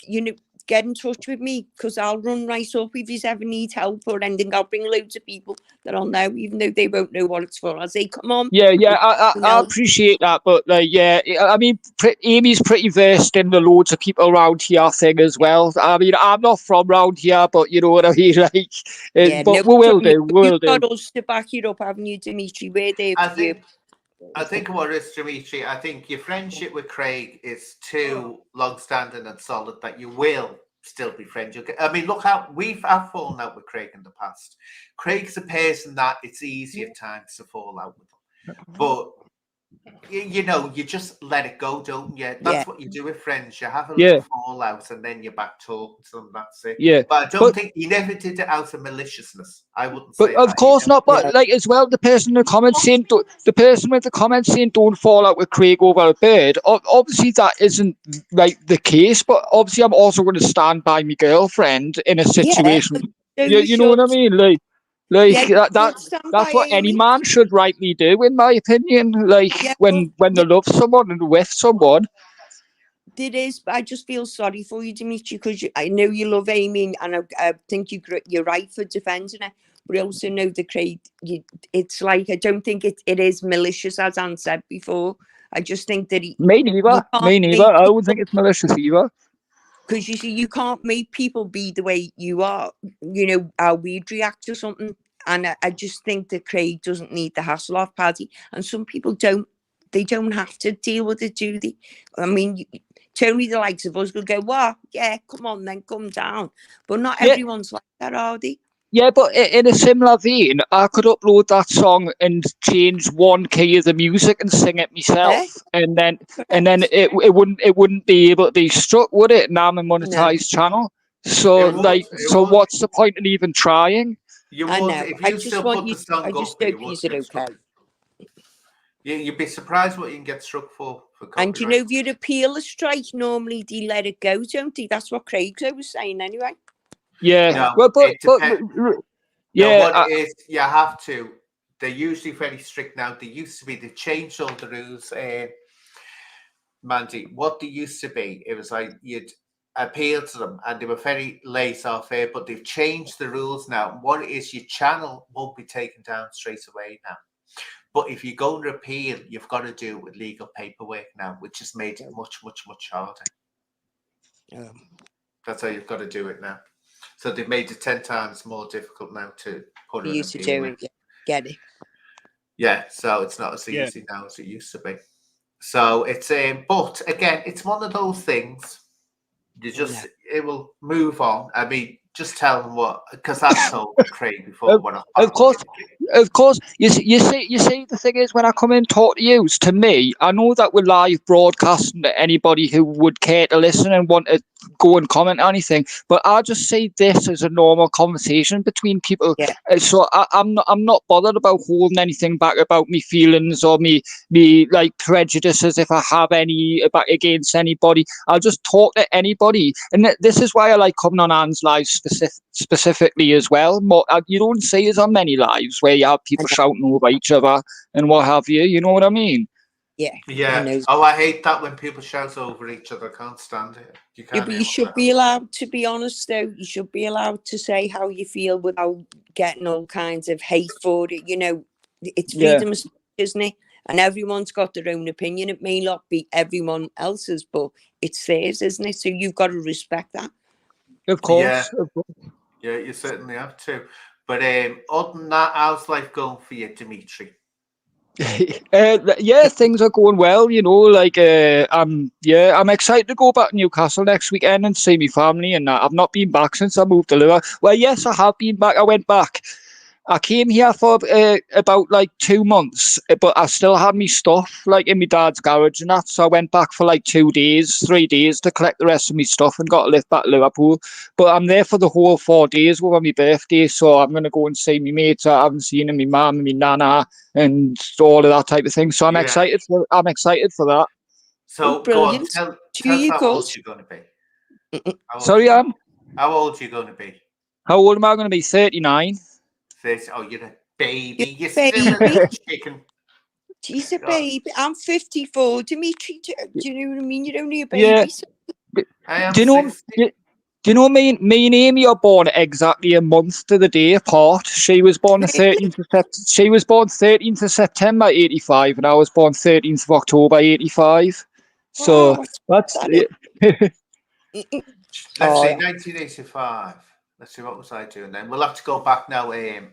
get in touch with me, because I'll run right up if you ever need help or anything. I'll bring loads of people that I'll know, even though they won't know what it's for. I'll say, come on. Yeah, I appreciate that, but I mean, Amy's pretty versed in the loads of people around here thing as well. I mean, I'm not from around here, but you know what I mean, like. But we will do. You've got us to back you up, haven't you, Dimitri? We're there for you. I think what it is, Dimitri, I think your friendship with Craig is too long-standing and solid that you will still be friends. I mean, look how I've fallen out with Craig in the past. Craig's a person that it's easy at times to fall out with him. But you just let it go, don't you? That's what you do with friends. You have a little fallout and then you're back talking to them. That's it. Yeah. But I don't think he never did it out of maliciousness. I wouldn't say. But of course not. But like as well, the person in the comments saying, don't fall out with Craig over a bird. Obviously, that isn't like the case. But obviously, I'm also going to stand by my girlfriend in a situation. You know what I mean? That's what any man should rightly do, in my opinion. Like when they love someone and with someone. It is, but I just feel sorry for you, Dimitri, because I know you love Amy, and I think you're right for defending her. But I also know the Craig. It's like, I don't think it is malicious, as Anne said before. I just think that Me neither. I don't think it's malicious either. Because you see, you can't make people be the way you are. How we'd react to something. And I just think that Craig doesn't need the hassle off Paddy. And some people don't. They don't have to deal with it, do they? I mean, Tony, the likes of us, will go, "What? Yeah, come on, then come down." But not everyone's like that, are they? Yeah, but in a similar vein, I could upload that song and change one key of the music and sing it myself, and then it wouldn't be able to be struck, would it? Now I'm a monetized channel, so what's the point in even trying? You would if you still put the song up. You would okay. You'd be surprised what you can get struck for and if you appeal a strike, normally they let it go, don't they? That's what Craig's was saying anyway. Yeah, no, what it is, you have to. They're usually very strict now. They used to be. They changed all the rules. Mandy, what they used to be, it was like you'd appeal to them, and they were very laissez faire. But they've changed the rules now. What it is, your channel won't be taken down straight away now. But if you go and appeal, you've got to do it with legal paperwork now, which has made it much, much, much harder. That's how you've got to do it now. So they've made it 10 times more difficult now to put We in used a to do viewing. it. Get it? Yeah, so it's not as Yeah. easy now as it used to be. So it's but again, it's one of those things. You just it will move on. I mean, just tell them what, because I've told Craig before what I Of course. You see, the thing is, when I come in and talk to you, to me, I know that we're live broadcasting to anybody who would care to listen and want to go and comment on anything. But I just see this as a normal conversation between people. Yeah. So I'm not bothered about holding anything back about me feelings or me like prejudices if I have any back against anybody. I'll just talk to anybody, and this is why I like coming on Anne's live specifically as well. You don't see as on many lives where you have people shouting over each other and what have you. You know what I mean? Yeah. Yeah. Oh, I hate that when people shout over each other. I can't stand it. You can't. Yeah, but you should be allowed, to be honest, though. You should be allowed to say how you feel without getting all kinds of hate for it. You know, it's freedom of speech, isn't it? And everyone's got their own opinion. It may not be everyone else's, but it's theirs, isn't it? So you've got to respect that. Of course. Yeah, you certainly have to. But other than that, how's life going for you, Dimitri? Yeah, things are going well, you know, like I'm excited to go back to Newcastle next weekend and see my family and that. I've not been back since I moved to Liverpool. Well, yes, I have been back. I went back. I came here for about like 2 months, but I still had my stuff like in my dad's garage and that. So I went back for like 3 days to collect the rest of my stuff and got to live back to Liverpool. But I'm there for the whole 4 days over my birthday. So I'm going to go and see my mates I haven't seen, and my mum and my nana and all of that type of thing. So I'm excited for that. So go on, tell us how old you're going to be. Sorry, how old are you going to be? How old am I going to be? 39. Oh, you're a baby. You're still a little chicken. She's a baby. I'm 54. Dimitri, do you know what I mean? You're only a baby. Yeah. So. I am do you know? 60. Do you know me and Amy are born exactly a month to the day apart? She was born the 13th of She was born 13th of September 85, and I was born 13th of October 85. So that's it. Let's see, 1985. Let's see, what was I doing then? We'll have to go back now, Mandy,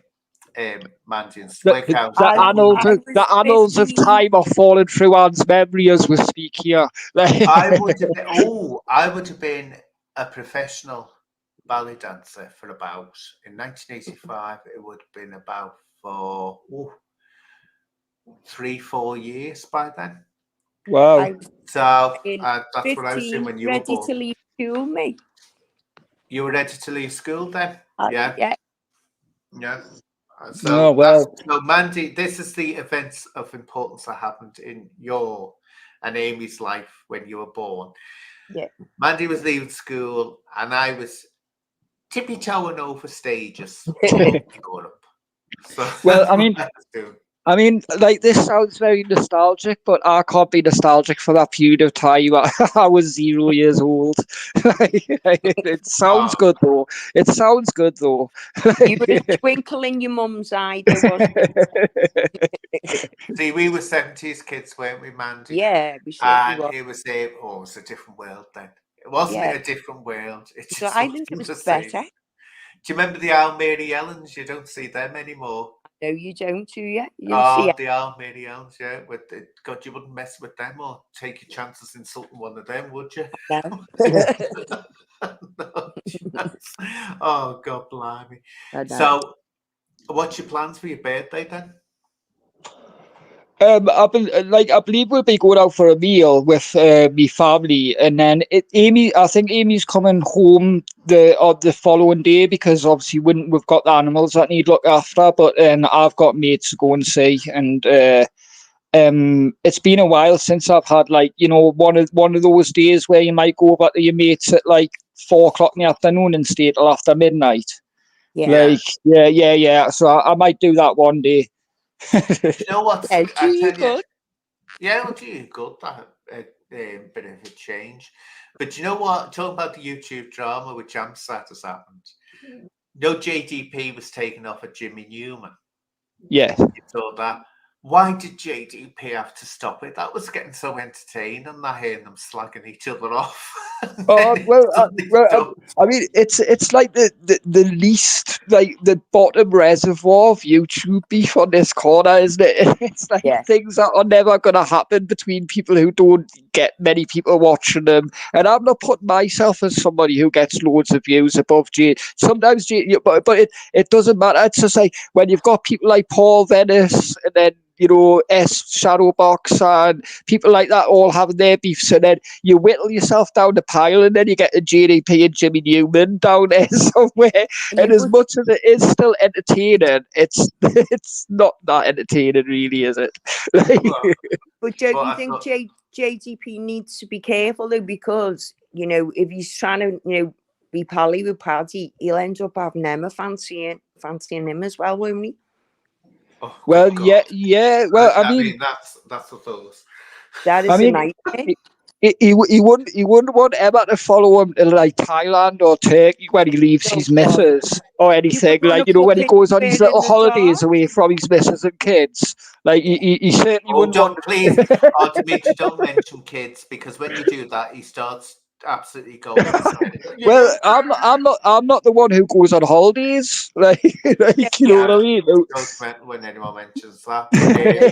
and work out. The annals of time are falling through Anne's memory as we speak here. I would have been a professional ballet dancer for about, in 1985, it would have been about for 3-4 years by then. Wow. So that's what I was doing when you were born. Ready to leave school, mate. You were ready to leave school then? Yeah. So, so Mandy, this is the events of importance that happened in your and Amy's life when you were born. Yeah. Mandy was leaving school, and I was tippy-toeing over stages going up. So, well, I mean, like, this sounds very nostalgic, but I can't be nostalgic for that period of time. I was 0 years old. It sounds good, though. It sounds good, though. You were a twinkle in your mum's eye, there wasn't it? See, we were 70s kids, weren't we, Mandy? Yeah, we sure and were. it was a different world then. It wasn't a different world. It just I think it was better. Do you remember the Al Mary Ellens? You don't see them anymore. No, you don't, do you? The Al Mary Ellens, yeah. God, you wouldn't mess with them or take your chances insulting one of them, would you? No. No chance. Oh, God, blimey. So, what's your plans for your birthday then? I believe we'll be going out for a meal with my family, and then I think Amy's coming home the following day, because obviously we've got the animals that need looked after, but then I've got mates to go and see, and it's been a while since I've had, like, you know, one of those days where you might go back to your mates at like 4 o'clock in the afternoon and stay till after midnight. Yeah. So I might do that one day. You know what? Do you good? Yeah, well, do you good? That bit of a change. But you know what? Talking about the YouTube drama with Jamsat has happened. No, JDP was taken off at Jimmy Newman. Yeah. You saw that. Why did JDP have to stop it? That was getting so entertaining, and I hearing them slagging each other off. Well, I mean, it's like the least, like the bottom reservoir of YouTube beef on this corner, isn't it? It's like things that are never going to happen between people who don't get many people watching them. And I'm not putting myself as somebody who gets loads of views above J. Sometimes J, but it doesn't matter. It's just like when you've got people like Paul Venice and then, you know, S Shadowbox and people like that all having their beefs, and then you whittle yourself down the pile, and then you get a JDP and Jimmy Newman down there somewhere. And as much as it is still entertaining, it's not that entertaining, really, is it? But don't you think JDP needs to be careful though, because you know if he's trying to be pally with Paddy, he'll end up having Emma fancying him as well, won't he? Oh, well, God. yeah. Well, I mean that's the thought. That is a nightmare. He wouldn't want Emma to follow him to like Thailand or Turkey when he leaves his missus or anything. Like, you know, when he goes on his little holidays away from his missus and kids. Like he certainly wouldn't want. Please, Dimitri, don't mention kids, because when you do that, he starts absolutely going. Well, I'm not the one who goes on holidays. Like you know what I mean. When anyone mentions that,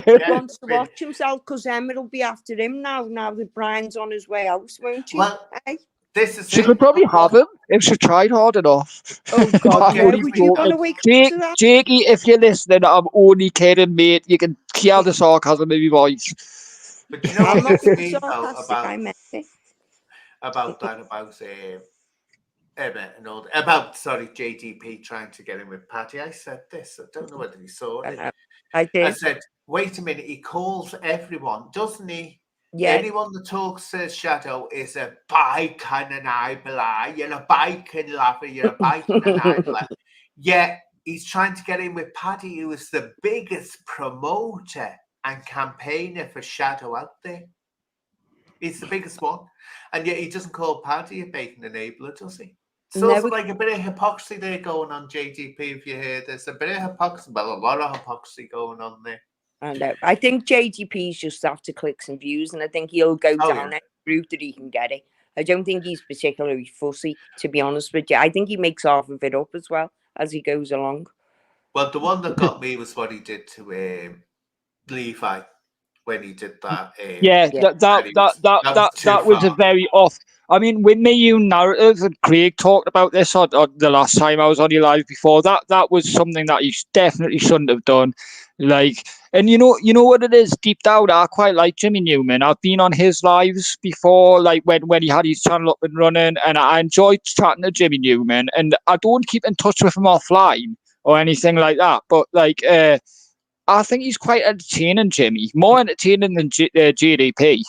he wants to watch himself because Emma will be after him now. Now that Brian's on his way out, won't she? Well, this is she could probably have him if she tried hard enough. Oh God, yeah. Would you want to wake up to that? Jakey, if you're listening, I'm only kidding, mate. You can hear the sarcasm in my voice. But you know I'm not being sarcastic. I meant it. About Emma and all about JDP trying to get in with Patty. I said this. I don't know whether he saw it. I did. I said, wait a minute. He calls everyone, doesn't he? Yeah. Anyone that talks to Shadow is a bike and an eyeball. You're a bike and lover. You're a bike and an eyeball. Yeah, he's trying to get in with Paddy, who is the biggest promoter and campaigner for Shadow out there. He's the biggest one. And yet he doesn't call Paddy a bacon enabler, does he? So it's like a bit of hypocrisy there going on, JDP, if you hear this. A bit of hypocrisy, well, a lot of hypocrisy going on there. I know. I think JDP's just after clicks and views, and I think he'll go down that route that he can get it. I don't think he's particularly fussy, to be honest with you. I think he makes half of it up as well as he goes along. Well, the one that got me was what he did to Levi when he did that. That was a very off. I mean, with my own narrative, and Craig talked about this on the last time I was on your live before. That was something that you definitely shouldn't have done. Like, and you know what it is deep down. I quite like Jimmy Newman. I've been on his lives before, like when he had his channel up and running, and I enjoyed chatting to Jimmy Newman. And I don't keep in touch with him offline or anything like that. But like, I think he's quite entertaining, Jimmy. More entertaining than JDP,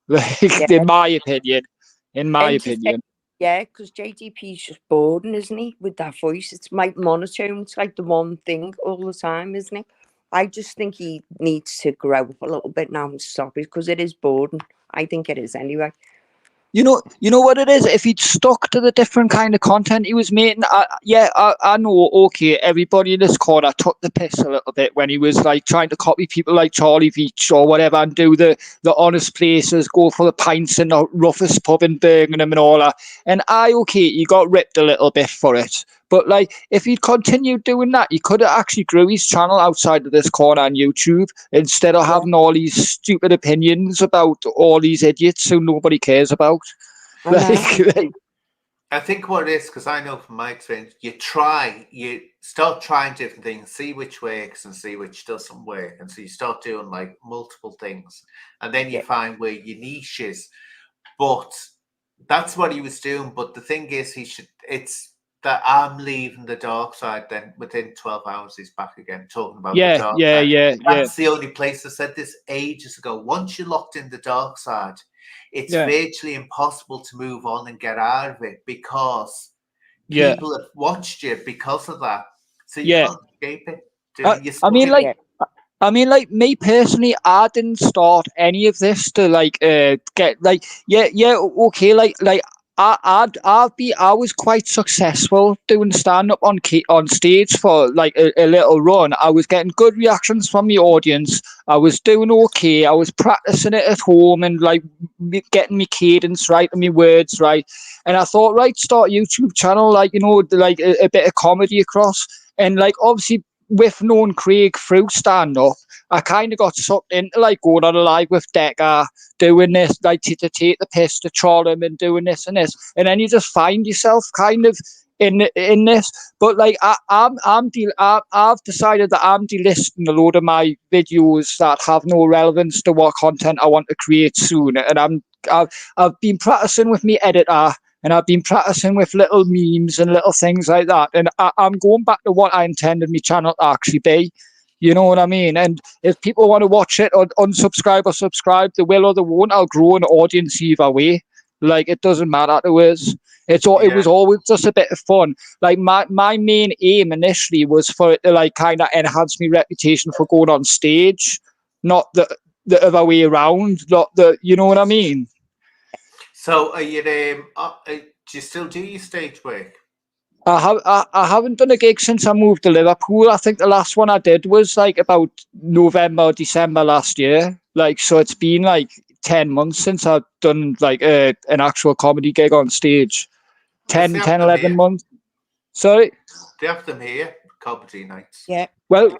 like in my opinion. Yeah, because JDP's just boring, isn't he? With that voice, it's like monotone. It's like the one thing all the time, isn't it? I just think he needs to grow up a little bit now and stop it, because it is boring. I think it is anyway. You know what it is? If he'd stuck to the different kind of content he was making, I know, okay, everybody in this corner took the piss a little bit when he was like trying to copy people like Charlie Veach or whatever and do the honest places, go for the pints in the roughest pub in Birmingham and all that. And he got ripped a little bit for it. But like, if he'd continued doing that, he could have actually grew his channel outside of this corner on YouTube instead of having all these stupid opinions about all these idiots who nobody cares about. I think what it is, because I know from my experience, you start trying different things, see which works and see which doesn't work. And so you start doing like multiple things, and then you find where your niche is. But that's what he was doing. But the thing is, it's that I'm leaving the dark side, then within 12 hours he's back again talking about the dark side. That's the only place. I said this ages ago. Once you're locked in the dark side, it's virtually impossible to move on and get out of it, because people have watched you because of that. So you can't escape it. I mean, like me personally, I didn't start any of this to get okay, like I was quite successful doing stand up on stage for like a little run. I was getting good reactions from the audience. I was doing okay. I was practicing it at home and like getting my cadence right and my words right. And I thought, right, start a YouTube channel, like, you know, like a bit of comedy across. And like obviously with knowing Craig through stand up, I kind of got sucked into like going on a live with Decker, doing this, like to take the piss to troll him and doing this and this, and then you just find yourself kind of in this. But like I've decided that I'm delisting a load of my videos that have no relevance to what content I want to create soon, and I've been practicing with me editor. And I've been practicing with little memes and little things like that. And I'm going back to what I intended my channel to actually be. You know what I mean? And if people want to watch it or unsubscribe or subscribe, they will or they won't. I'll grow an audience either way. Like, it doesn't matter to us. It was always just a bit of fun. Like, my main aim initially was for it to, like, kind of enhance my reputation for going on stage. Not the other way around. Not the, you know what I mean? So, are you do you still do your stage work? I haven't done a gig since I moved to Liverpool. I think the last one I did was like about November or December last year. Like, so it's been like 10 months since I've done like an actual comedy gig on stage. 10, 11 months. Sorry? They have them here, comedy nights. Yeah. Well,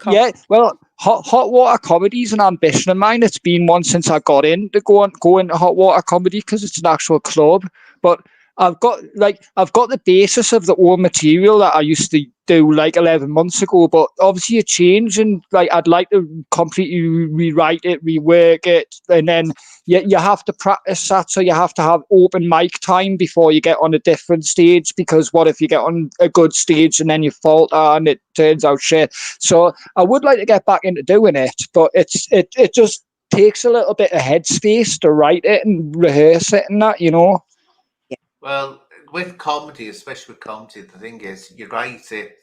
hot water comedy is an ambition of mine. It's been one since I got in to go into hot water comedy because it's an actual club. But I've got the basis of the old material that I used to do like 11 months ago, but obviously a change, and like I'd like to completely rewrite it, rework it, and then you have to practice that. So you have to have open mic time before you get on a different stage, because what if you get on a good stage and then you falter and it turns out shit? So I would like to get back into doing it, but it just takes a little bit of headspace to write it and rehearse it and that, you know. Well, with comedy, especially with comedy, the thing is, you write it.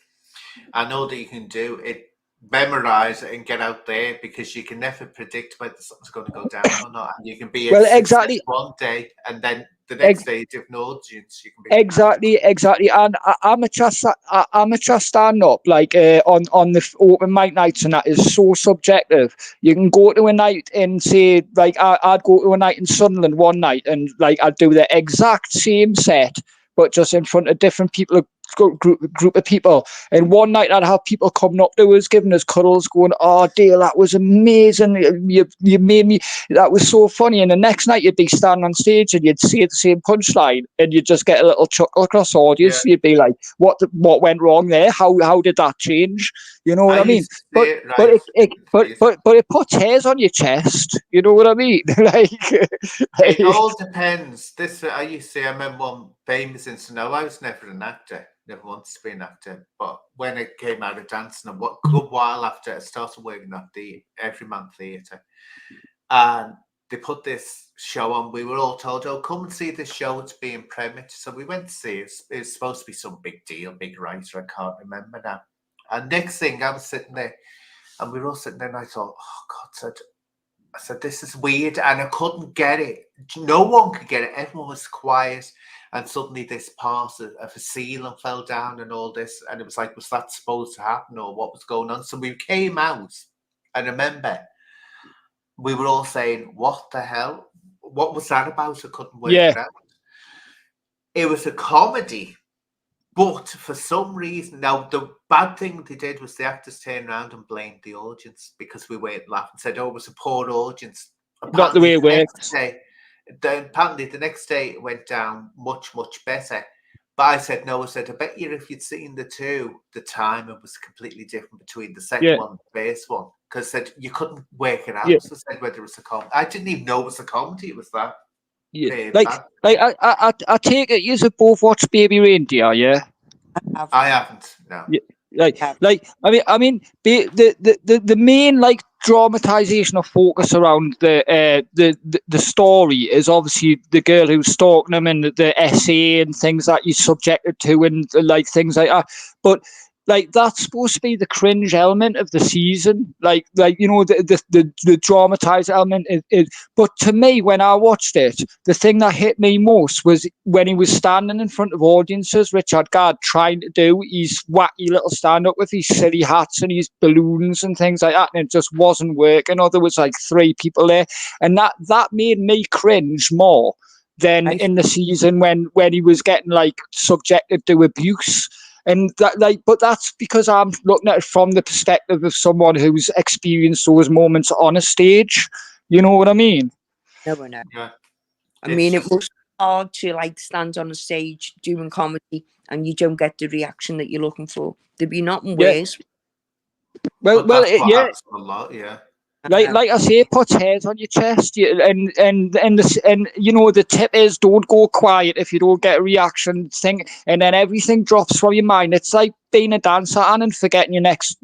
I know that you can do it, memorize it, and get out there, because you can never predict whether something's going to go down or not. And you can be exactly one day, and then the next day, if no audience, you can be exactly. And amateur stand up, like on the open mic nights, and that is so subjective. You can go to a night and say, like, I'd go to a night in Sunderland one night, and like I'd do the exact same set, but just in front of different people, group of people. And one night I'd have people coming up to us, giving us cuddles, going, "Oh, Dale, that was amazing. You made me. That was so funny." And the next night you'd be standing on stage and you'd say the same punchline, and you'd just get a little chuckle across the audience. Yeah. You'd be like, "What went wrong there? How did that change?" You know what I mean? But it puts hairs on your chest. You know what I mean? It all depends. I used to say, I remember one famous incident. I was never an actor. Never wanted to be an actor, but when it came out of dancing, and what good while after, I started working at the Everyman Theatre, and they put this show on. We were all told, "Oh, come and see this show. It's being premiered." So we went to see it. It was supposed to be some big deal, big writer. I can't remember now. And next thing, I was sitting there, and we were all sitting there, and I thought, "Oh God!" I said, "This is weird," and I couldn't get it. No one could get it. Everyone was quiet. And suddenly this part of a ceiling fell down and all this. And it was like, was that supposed to happen, or what was going on? So we came out, and remember, we were all saying, "What the hell? What was that about?" I couldn't work it out. It was a comedy. But for some reason, now the bad thing they did was the actors turned around and blamed the audience because we weren't laughing. Said, "Oh, it was a poor audience." Not the way it works. Apparently the next day it went down much better, but I said no. I said, "I bet you if you'd seen the two, the timing was completely different between the second one and the first one, because said you couldn't work it out." So I said whether it was a comedy. I didn't even know it was a comedy. It was that. I take it you both watched Baby Reindeer, yeah? I haven't. No. I mean, the main like dramatization of focus around the story is obviously the girl who's stalking him and the essay and things that he's subjected to and like things like that. But like that's supposed to be the cringe element of the season, like the dramatized element. But to me, when I watched it, the thing that hit me most was when he was standing in front of audiences, Richard Gard trying to do his wacky little stand up with his silly hats and his balloons and things like that, and it just wasn't working. Or there was like 3 people there, and that made me cringe more than in the season when he was getting like subjected to abuse. And that, like, but that's because I'm looking at it from the perspective of someone who's experienced those moments on a stage. You know what I mean? No, I know. Yeah. I mean, it was hard to like stand on a stage doing comedy and you don't get the reaction that you're looking for. There'd be nothing worse. Well, happens a lot, yeah. Like I say, it puts hairs on your chest, and you know the tip is don't go quiet if you don't get a reaction thing, and then everything drops from your mind. It's like being a dancer and forgetting your next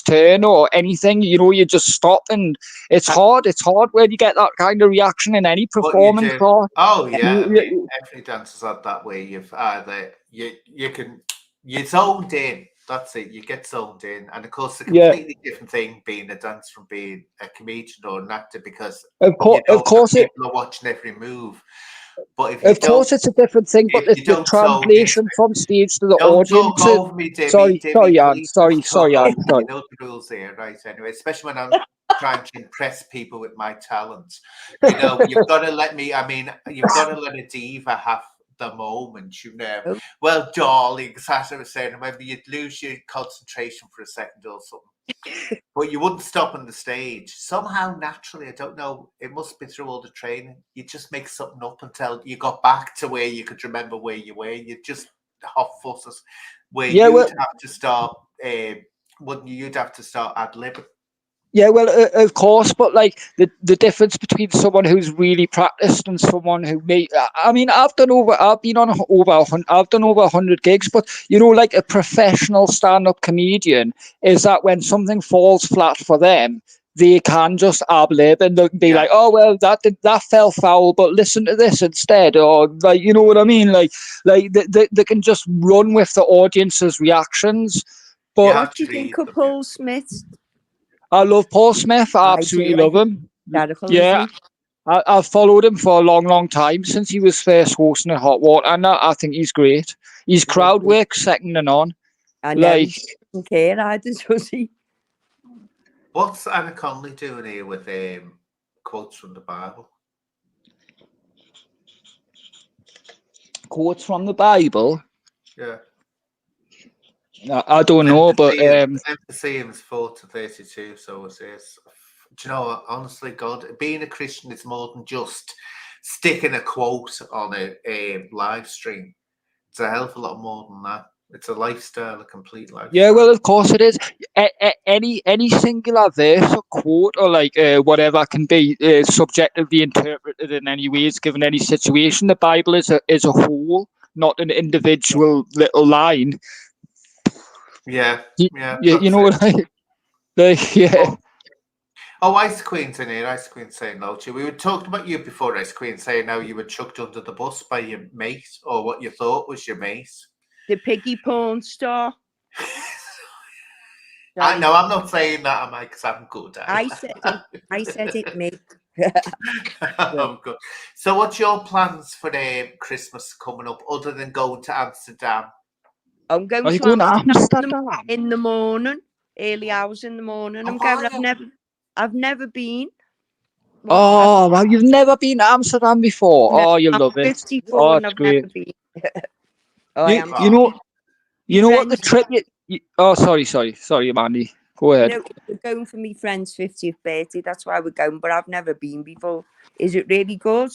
turn or anything. You know, you just stop, and it's hard. It's hard when you get that kind of reaction in any performance. Oh yeah, I mean, every dancer's had that way. You've either you're zoned in. That's it. You get zoned in, and of course, a completely different thing being a dancer from being a comedian or an actor, because of course, people are watching every move. But if of course, it's a different thing. But the translation from stage to the audience. Don't talk over me, Dimmy. Sorry, Anne. Sorry, Anne. You know the rules here, right? Anyway, especially when I'm trying to impress people with my talents. You know, you've got to let me. I mean, you've got to let a diva have the moment, you know. Well, darling, as I was saying, maybe you'd lose your concentration for a second or something, but you wouldn't stop on the stage. Somehow, naturally, I don't know, it must be through all the training. You just make something up until you got back to where you could remember where you were. You just hot fusses where you'd have to start. Wouldn't you? You'd have to start ad-libbing. Yeah, well, of course, but like the difference between someone who's really practiced and someone who I mean, I've done over 100 gigs, but you know, like a professional stand-up comedian is that when something falls flat for them, they can just ad-lib and they'll be like, oh well, that fell foul, but listen to this instead, or like, you know what I mean, like they can just run with the audience's reactions. But what do you think of Paul Smith? I love Paul Smith. I absolutely love him. Yeah, I've followed him for a long, long time since he was first hosting at Hot Water, and I think he's great. His crowd work second to none. I know, he doesn't care either, does he? What's Anna Connolly doing here with quotes from the Bible? Quotes from the Bible? Yeah. I don't know, but Ephesians 4:32. So it says, do you know what? Honestly, God, being a Christian is more than just sticking a quote on a live stream. It's a hell of a lot more than that. It's a lifestyle, a complete lifestyle. Yeah, well, of course it is. Any singular verse or quote or like whatever can be subjectively interpreted in any ways, given any situation. The Bible is a whole, not an individual little line. Yeah. You know what I like? Yeah. Oh, Ice Queen's in here. Ice Queen's saying no to you. We were talking about you before, Ice Queen, saying how you were chucked under the bus by your mate, or what you thought was your mate. The piggy porn star. I know, I'm not saying that, am I? Because I'm good at it. I said it, mate. I'm good. So what's your plans for Christmas coming up, other than going to Amsterdam? I'm going to Amsterdam in the morning, early hours in the morning. I've never been. Oh, well, you've never been to Amsterdam before? No, oh, you love it. 54 and I've never been. You know what the trip? Oh, sorry, Mandy. Go ahead. No, we're going for my friend's 50th birthday. That's why we're going, but I've never been before. Is it really good?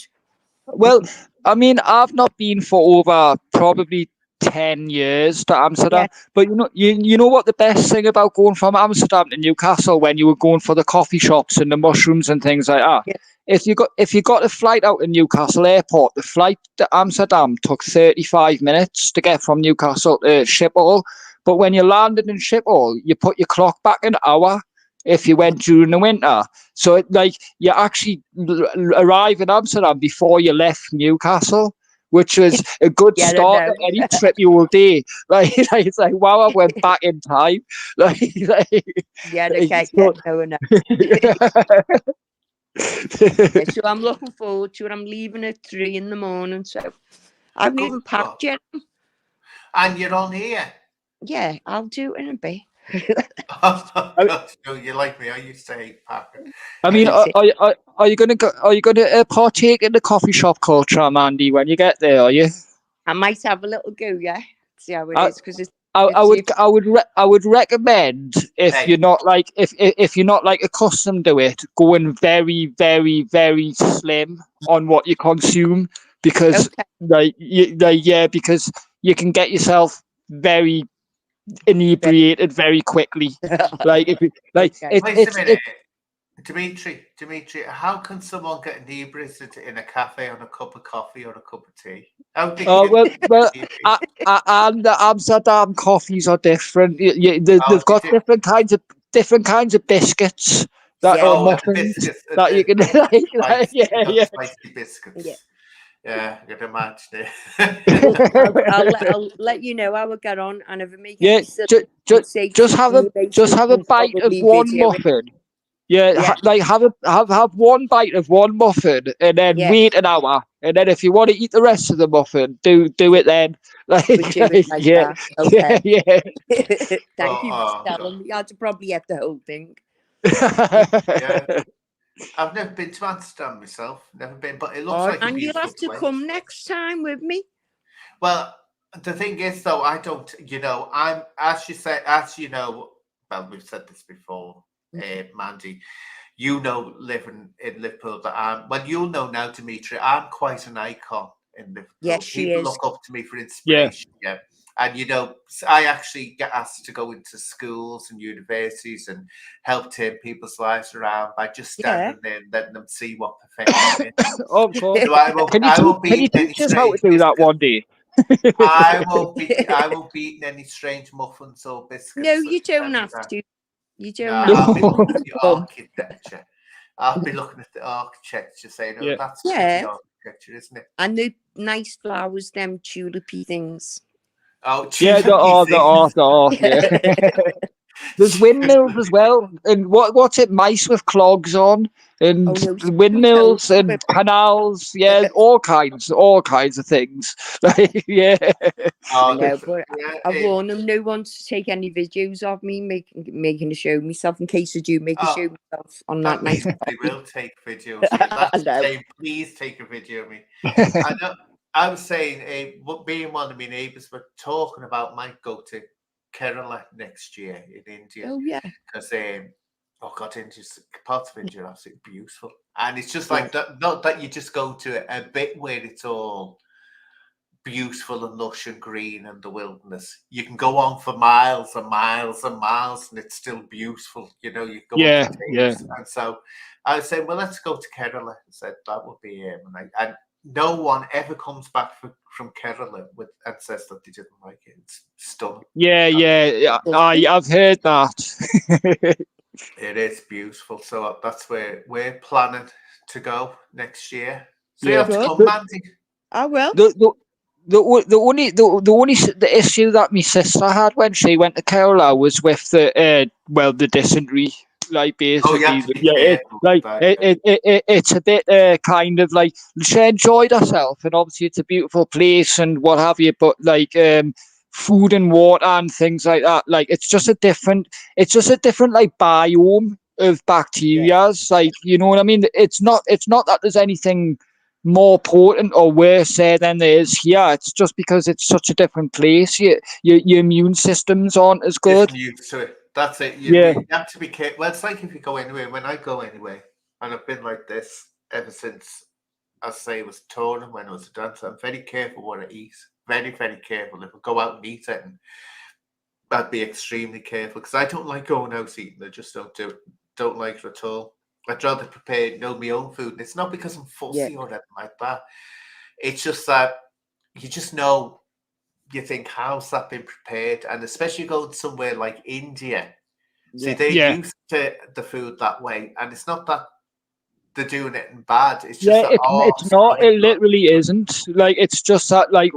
Well, I mean, I've not been for over probably 10 years to Amsterdam, but you know what the best thing about going from Amsterdam to Newcastle, when you were going for the coffee shops and the mushrooms and things like that, if you got a flight out of Newcastle airport, the flight to Amsterdam took 35 minutes to get from Newcastle to Schiphol, but when you landed in Schiphol, you put your clock back an hour if you went during the winter. So you actually arrive in Amsterdam before you left Newcastle. which was a good Yeah, I start know. to any trip you will do. It's like, wow, I went back in time. Yeah, okay. So- No, no. So I'm looking forward to it. I'm leaving at 3 a.m, so I haven't even packed yet. And you're on here. Yeah, I'll do it in a bit. You like me? I used to hate packing. I mean, are you gonna go? Are you gonna partake in the coffee shop culture, Mandy, when you get there? Are you? I might have a little go, yeah. See how it I- is, because I would recommend if Hey. you're not like if you're not like accustomed to it, going very very very slim on what you consume, because because you can get yourself very inebriated very quickly. Like if you, like Okay. Wait a minute. Dimitri, how can someone get inebriated in a cafe on a cup of coffee or a cup of tea? How do Oh you and the Amsterdam coffees are different. They've got different kinds of biscuits that Yeah. or the muffins biscuits, that you can spicy biscuits. Yeah, I can imagine Well, it. I'll let you know how I get on, and if I make yeah. any silly mistakes, Just have a bite of one muffin. Yeah, have one bite of one muffin, and then wait an hour, and then if you want to eat the rest of the muffin, do it then. Would do it like that. Okay. Thank you for telling me. I'd probably have the whole thing. Yeah. I've never been to Amsterdam myself. Never been, but it looks like a And you'll beautiful have to place. come next time with me. Well, the thing is, though, I don't. I'm as you know. Well, we've said this before, Mandy. Living in Liverpool, that you'll know now, Dimitri. I'm quite an icon in Liverpool. Yes, she People is. look up to me for inspiration. Yeah. And I actually get asked to go into schools and universities and help turn people's lives around by just standing there and letting them see what perfection is. Oh, of course. So I won't Can you be any teach us how to strange do that biscuits. one day? I won't be eating any strange muffins or biscuits. No, you don't have to. You don't No, have I'll be to. looking at the architecture. I'll be looking at the architecture, saying, "Oh, that's pretty architecture, isn't it?" And the nice flowers, them tulipy things. Oh, Yeah, there are. Yeah. There's windmills as well, and what's it? Mice with clogs on, and windmills and canals. Yeah, all kinds of things. Yeah. I know, but I warn them no one to take any videos of me making a show of myself in case I do make a show of myself on that night. They will take videos of it. That's saying, please take a video of me. I was saying, being one of my neighbours, we're talking about might go to Kerala next year in India. Oh yeah, because India's parts of India are absolutely beautiful, and it's just like that. Not that you just go to a bit where it's all beautiful and lush and green and the wilderness. You can go on for miles and miles and miles, and it's still beautiful. You go on for days. And so I was saying, well, let's go to Kerala. I said that would be and no one ever comes back from Kerala and says that they didn't like it. It's stunning. Yeah. I've heard that. It is beautiful. So that's where we're planning to go next year. So you have to come, Mandy. I will. The issue that my sister had when she went to Kerala was with the dysentery. Like basically, it's a bit kind of like she enjoyed herself, and obviously it's a beautiful place and what have you. But like food and water and things like that, like it's just a different like biome of bacteria. Like, you know what I mean? It's not that there's anything more potent or worse there than there is here. It's just because it's such a different place. Your immune systems aren't as good. Used to it. That's it. You have to be careful. Well, it's like if you go anywhere. When I go anywhere, and I've been like this ever since I was touring when I was a dancer. I'm very careful what I eat. Very, very careful. If I go out and eat it, I'd be extremely careful because I don't like going out eating. I just don't do it. Don't like it at all. I'd rather prepare my own food. And it's not because I'm fussy or anything like that. It's just that you just know. You think, how's that been prepared? And especially going somewhere like India. See, they're used to the food that way. And it's not that they're doing it in bad. It's just Yeah, that it's not. It literally isn't. Like, it's just that, like,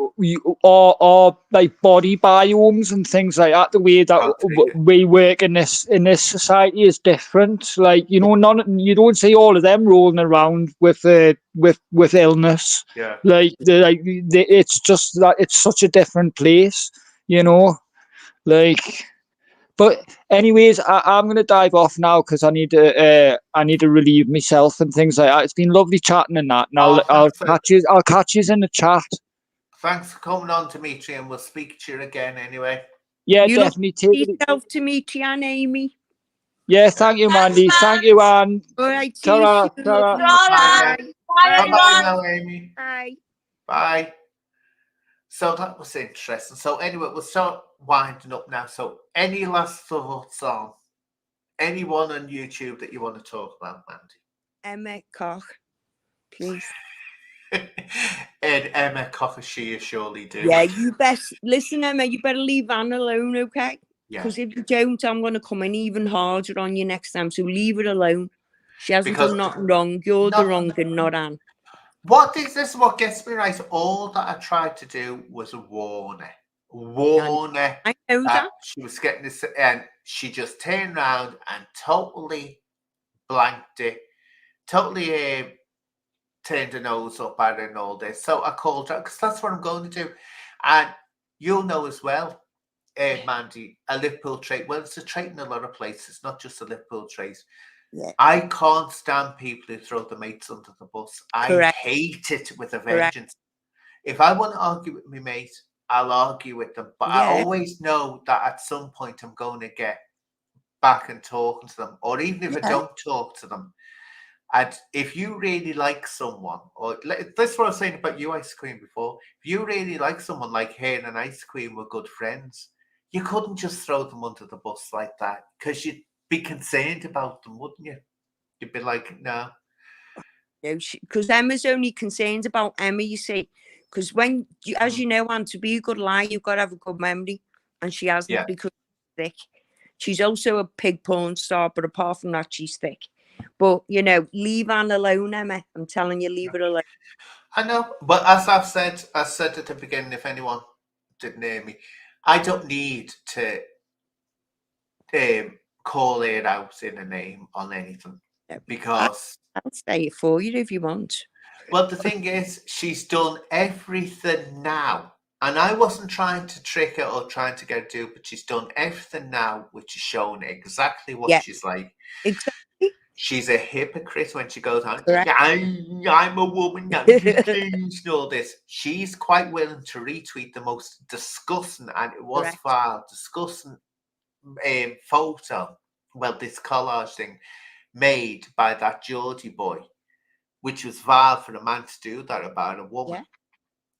our like body biomes and things like that. The way that we work in this society is different. Like, you know, you don't see all of them rolling around with illness. Yeah. Like, it's just that it's such a different place. You know, like. But anyways, I'm going to dive off now because I need to relieve myself and things like that. It's been lovely chatting and that. And I'll catch you in the chat. Thanks for coming on, Dimitri, and we'll speak to you again anyway. Yeah, you definitely. Look yourself, Dimitri and Amy. Yeah, thank you, Mandy. Thank you, Anne. All right, Ta-ra, see you. ta-ra. Bye Bye. now, Amy. Bye. Bye. So that was interesting. So anyway, we'll start winding up now. So any last thoughts on anyone on YouTube that you want to talk about, Mandy? Emma Koch, please. And Emma Cocker, she surely do. Yeah, you best listen, Emma. You better leave Anne alone, okay? Yeah. Because if you don't, I'm going to come in even harder on you next time. So leave it alone. She hasn't Because done nothing wrong. You're the wrong and not Anne. This is what gets me right. All that I tried to do was warn her. I know that. She was getting this, and she just turned around and totally blanked it. Totally turned her nose up at it and all this. So I called her because that's what I'm going to do. And you'll know as well, Mandy, a Liverpool trait. Well, it's a trait in a lot of places, not just a Liverpool trait. Yeah. I can't stand people who throw the mates under the bus. Correct. I hate it with a vengeance. If I want to argue with my mate, I'll argue with them. But I always know that at some point I'm going to get back and talking to them. Or even if I don't talk to them. And if you really like someone, or this is what I was saying about you, Ice Cream, before. If you really like someone, like her and Ice Cream were good friends, you couldn't just throw them under the bus like that, because you'd be concerned about them, wouldn't you? You'd be like, no. Because Emma's only concerned about Emma, you see. Because when, as you know, Anne, to be a good liar, you've got to have a good memory. And she hasn't because she's thick. She's also a pig porn star, but apart from that, she's thick. But, you know, leave Anne alone, Emma. I'm telling you, leave her alone. I know. But as I said at the beginning, if anyone didn't hear me, I don't need to call it out in a name on anything. Because I'll say it for you if you want. Well, the thing is, she's done everything now. And I wasn't trying to trick her or trying to get her to do, but she's done everything now, which is showing exactly what she's like. Exactly. She's a hypocrite when she goes on, Correct. I'm a woman, and all this. She's quite willing to retweet the most disgusting, and it was far disgusting photo, well, this collage thing made by that Geordie boy, which was vile for a man to do that about a woman.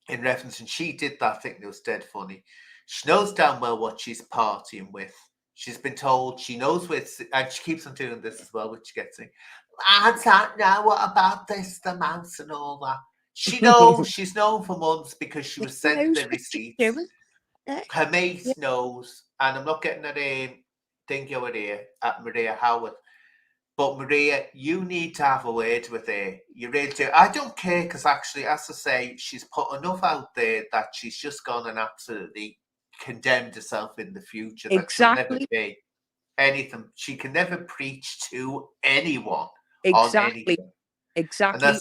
In reference, and she did that thing that was dead funny. She knows damn well what she's partying with. She's been told, she knows where it's, and she keeps on doing this as well, which gets me. I don't know what about this, the mouse and all that. She knows, she's known for months because she was sent the receipts. Her mate knows, and I'm not getting at thing over here at Maria Howard. But Maria, you need to have a word with her. You really do. I don't care because actually, as I say, she's put enough out there that she's just gone and absolutely condemned herself in the future. That she'll never be anything. She can never preach to anyone on anything. Exactly.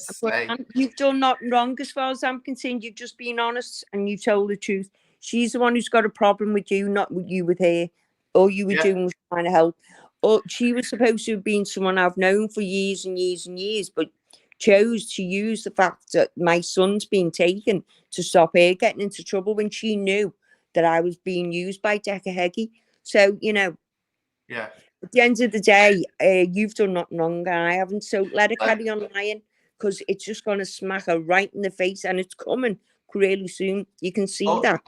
You've done nothing wrong as far as I'm concerned. You've just been honest and you've told the truth. She's the one who's got a problem with you, not with you with her. All you were doing was trying to help. Or she was supposed to have been someone I've known for years and years and years, but chose to use the fact that my son's been taken to stop her getting into trouble when she knew that I was being used by Decca Heggie. So, you know, at the end of the day, you've done nothing wrong and I haven't. So let her carry on lying because it's just going to smack her right in the face and it's coming really soon. You can see that.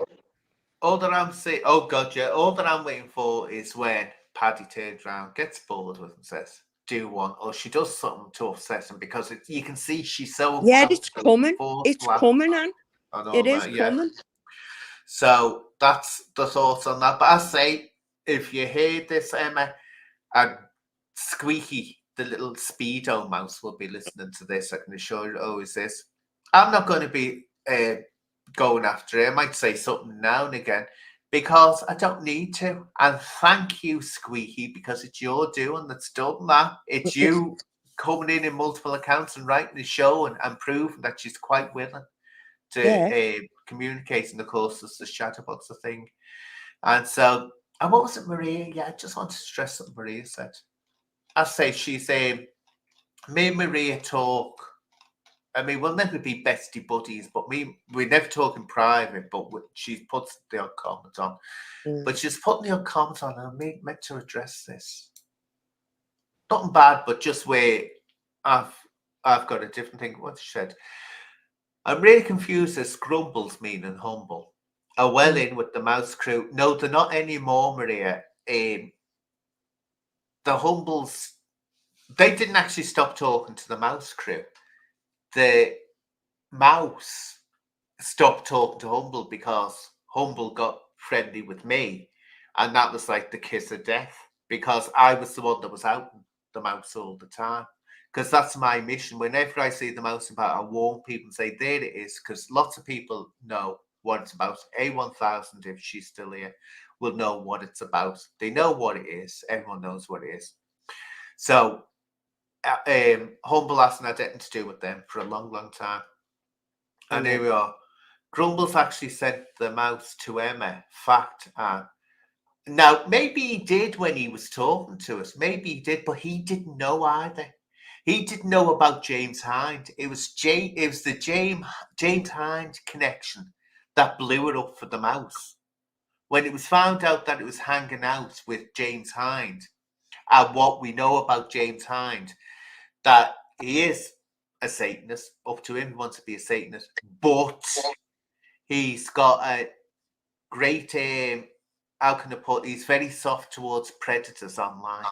All that I'm saying, oh God, all that I'm waiting for is when Paddy turns around, gets bored with and says, do one, or she does something to upset him because you can see she's so it's coming. It's coming, Anne. It is coming. So that's the thoughts on that. But I say, if you hear this, Emma, and Squeaky, the little Speedo mouse will be listening to this. I can assure you it always is. I'm not going to be going after it. I might say something now and again because I don't need to. And thank you, Squeaky, because it's your doing that's done that. It's you coming in multiple accounts and writing the show and proving that she's quite willing to communicate. And of course, there's the Chatterbox thing. And so, and what was it, Maria? Yeah, I just want to stress something Maria said. I say she's me and Maria talk. I mean, we'll never be bestie buddies, but we never talk in private. But she puts the odd comment on. But she's putting the odd comment on, and I meant to address this. Nothing bad, but just where I've got a different thing. What she said. I'm really confused as grumbles mean and humble. Are well in with the mouse crew. No, they're not anymore, Maria. The humbles, they didn't actually stop talking to the mouse crew. The mouse stopped talking to Humble because Humble got friendly with me. And that was like the kiss of death because I was the one that was out the mouse all the time. Because that's my mission. Whenever I see the mouse about, I warn people and say, there it is. Because lots of people know what it's about. A1000, if she's still here, will know what it's about. They know what it is. Everyone knows what it is. So, Humble hasn't had anything to do with them for a long, long time. And here we are. Grumbles actually sent the mouse to Emma. Fact. Now, maybe he did when he was talking to us. Maybe he did, but he didn't know either. He didn't know about James Hind. It was the James Hind connection that blew it up for the mouse. When it was found out that it was hanging out with James Hind, and what we know about James Hind, that he is a Satanist, up to him, he wants to be a Satanist, but he's got a great, how can I put, he's very soft towards predators online.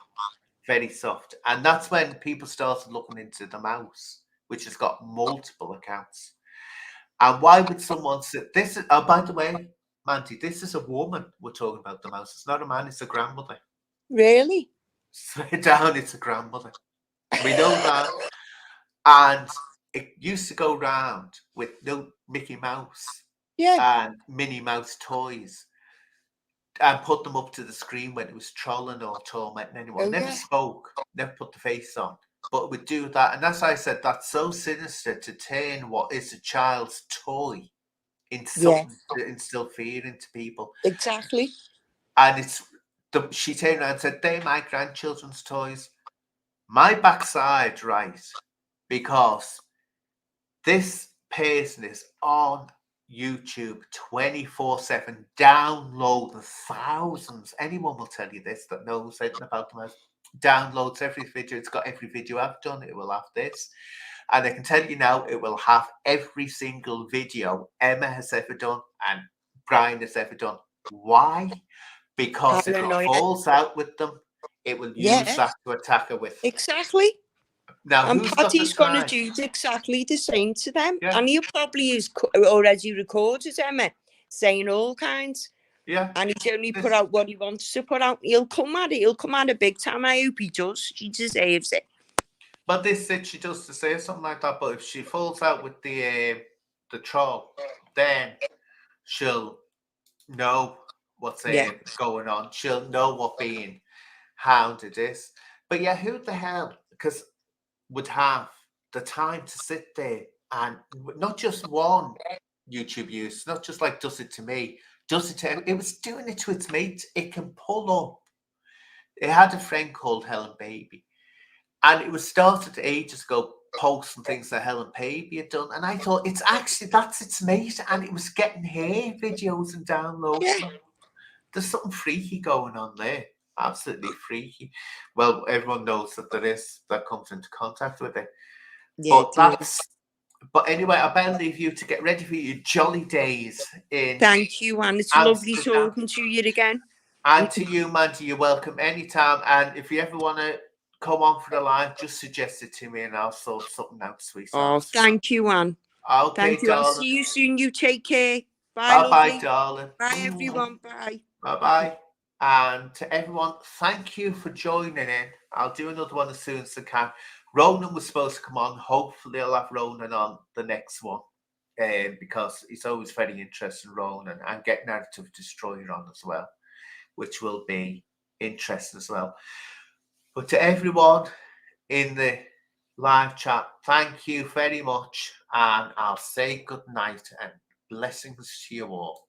Very soft. And that's when people started looking into the mouse, which has got multiple accounts. And why would someone say this? Oh, by the way, Mandy, this is a woman we're talking about the mouse. It's not a man, it's a grandmother. Really? Swear down, it's a grandmother. We know that. And it used to go round with no Mickey Mouse and Minnie Mouse toys. And put them up to the screen when it was trolling or tormenting anyone. Never spoke, never put the face on, but would do that. And as I said, that's so sinister to turn what is a child's toy into something to instill fear into people. Exactly. And she turned around and said, they're my grandchildren's toys. My backside, right? Because this person is on YouTube 24/7, downloading thousands. Anyone will tell you this that knows anything about the mouse. Downloads every video. It's got every video I've done. It will have this. And I can tell you now, it will have every single video Emma has ever done and Brian has ever done. Why? Because if it falls out with them, it will use that to attack her with. Exactly. Now, and Paddy's going to do exactly the same to them. Yeah. And he probably is already recorded Emma saying all kinds. Yeah. And he's only put out what he wants to put out. He'll come at it. He'll come at it big time. I hope he does. She deserves it. But this said she does to say something like that. But if she falls out with the troll, then she'll know what's going on. She'll know what being hounded is. But yeah, who the hell? Because would have the time to sit there and not just one YouTube use, not just like does it to me, does it to it was doing it to its mates. It can pull up. It had a friend called Helen Baby, and it was started ages ago posting things that Helen Baby had done, and I thought it's actually that's its mate, and it was getting her videos and downloading them. There's something freaky going on there. Absolutely freaky. Well, everyone knows that there is that comes into contact with it. Yeah, but anyway, I better leave you to get ready for your jolly days in. Thank you, Anne. It's lovely talking to you again. And to you, Mandy, you're welcome anytime. And if you ever want to come on for the live, just suggest it to me and I'll sort something out, sweetheart. Oh, thank you, Anne. Okay, thank you. darling. I'll see you soon. You take care. Bye, bye, darling. Bye, everyone. Bye. Bye-bye. And to everyone, thank you for joining in. I'll do another one as soon as I can. Ronan was supposed to come on. Hopefully I'll have Ronan on the next one, because he's always very interested in Ronan, and get Narrative Destroyer on as well, which will be interesting as well. But to everyone in the live chat, thank you very much, and I'll say good night and blessings to you all.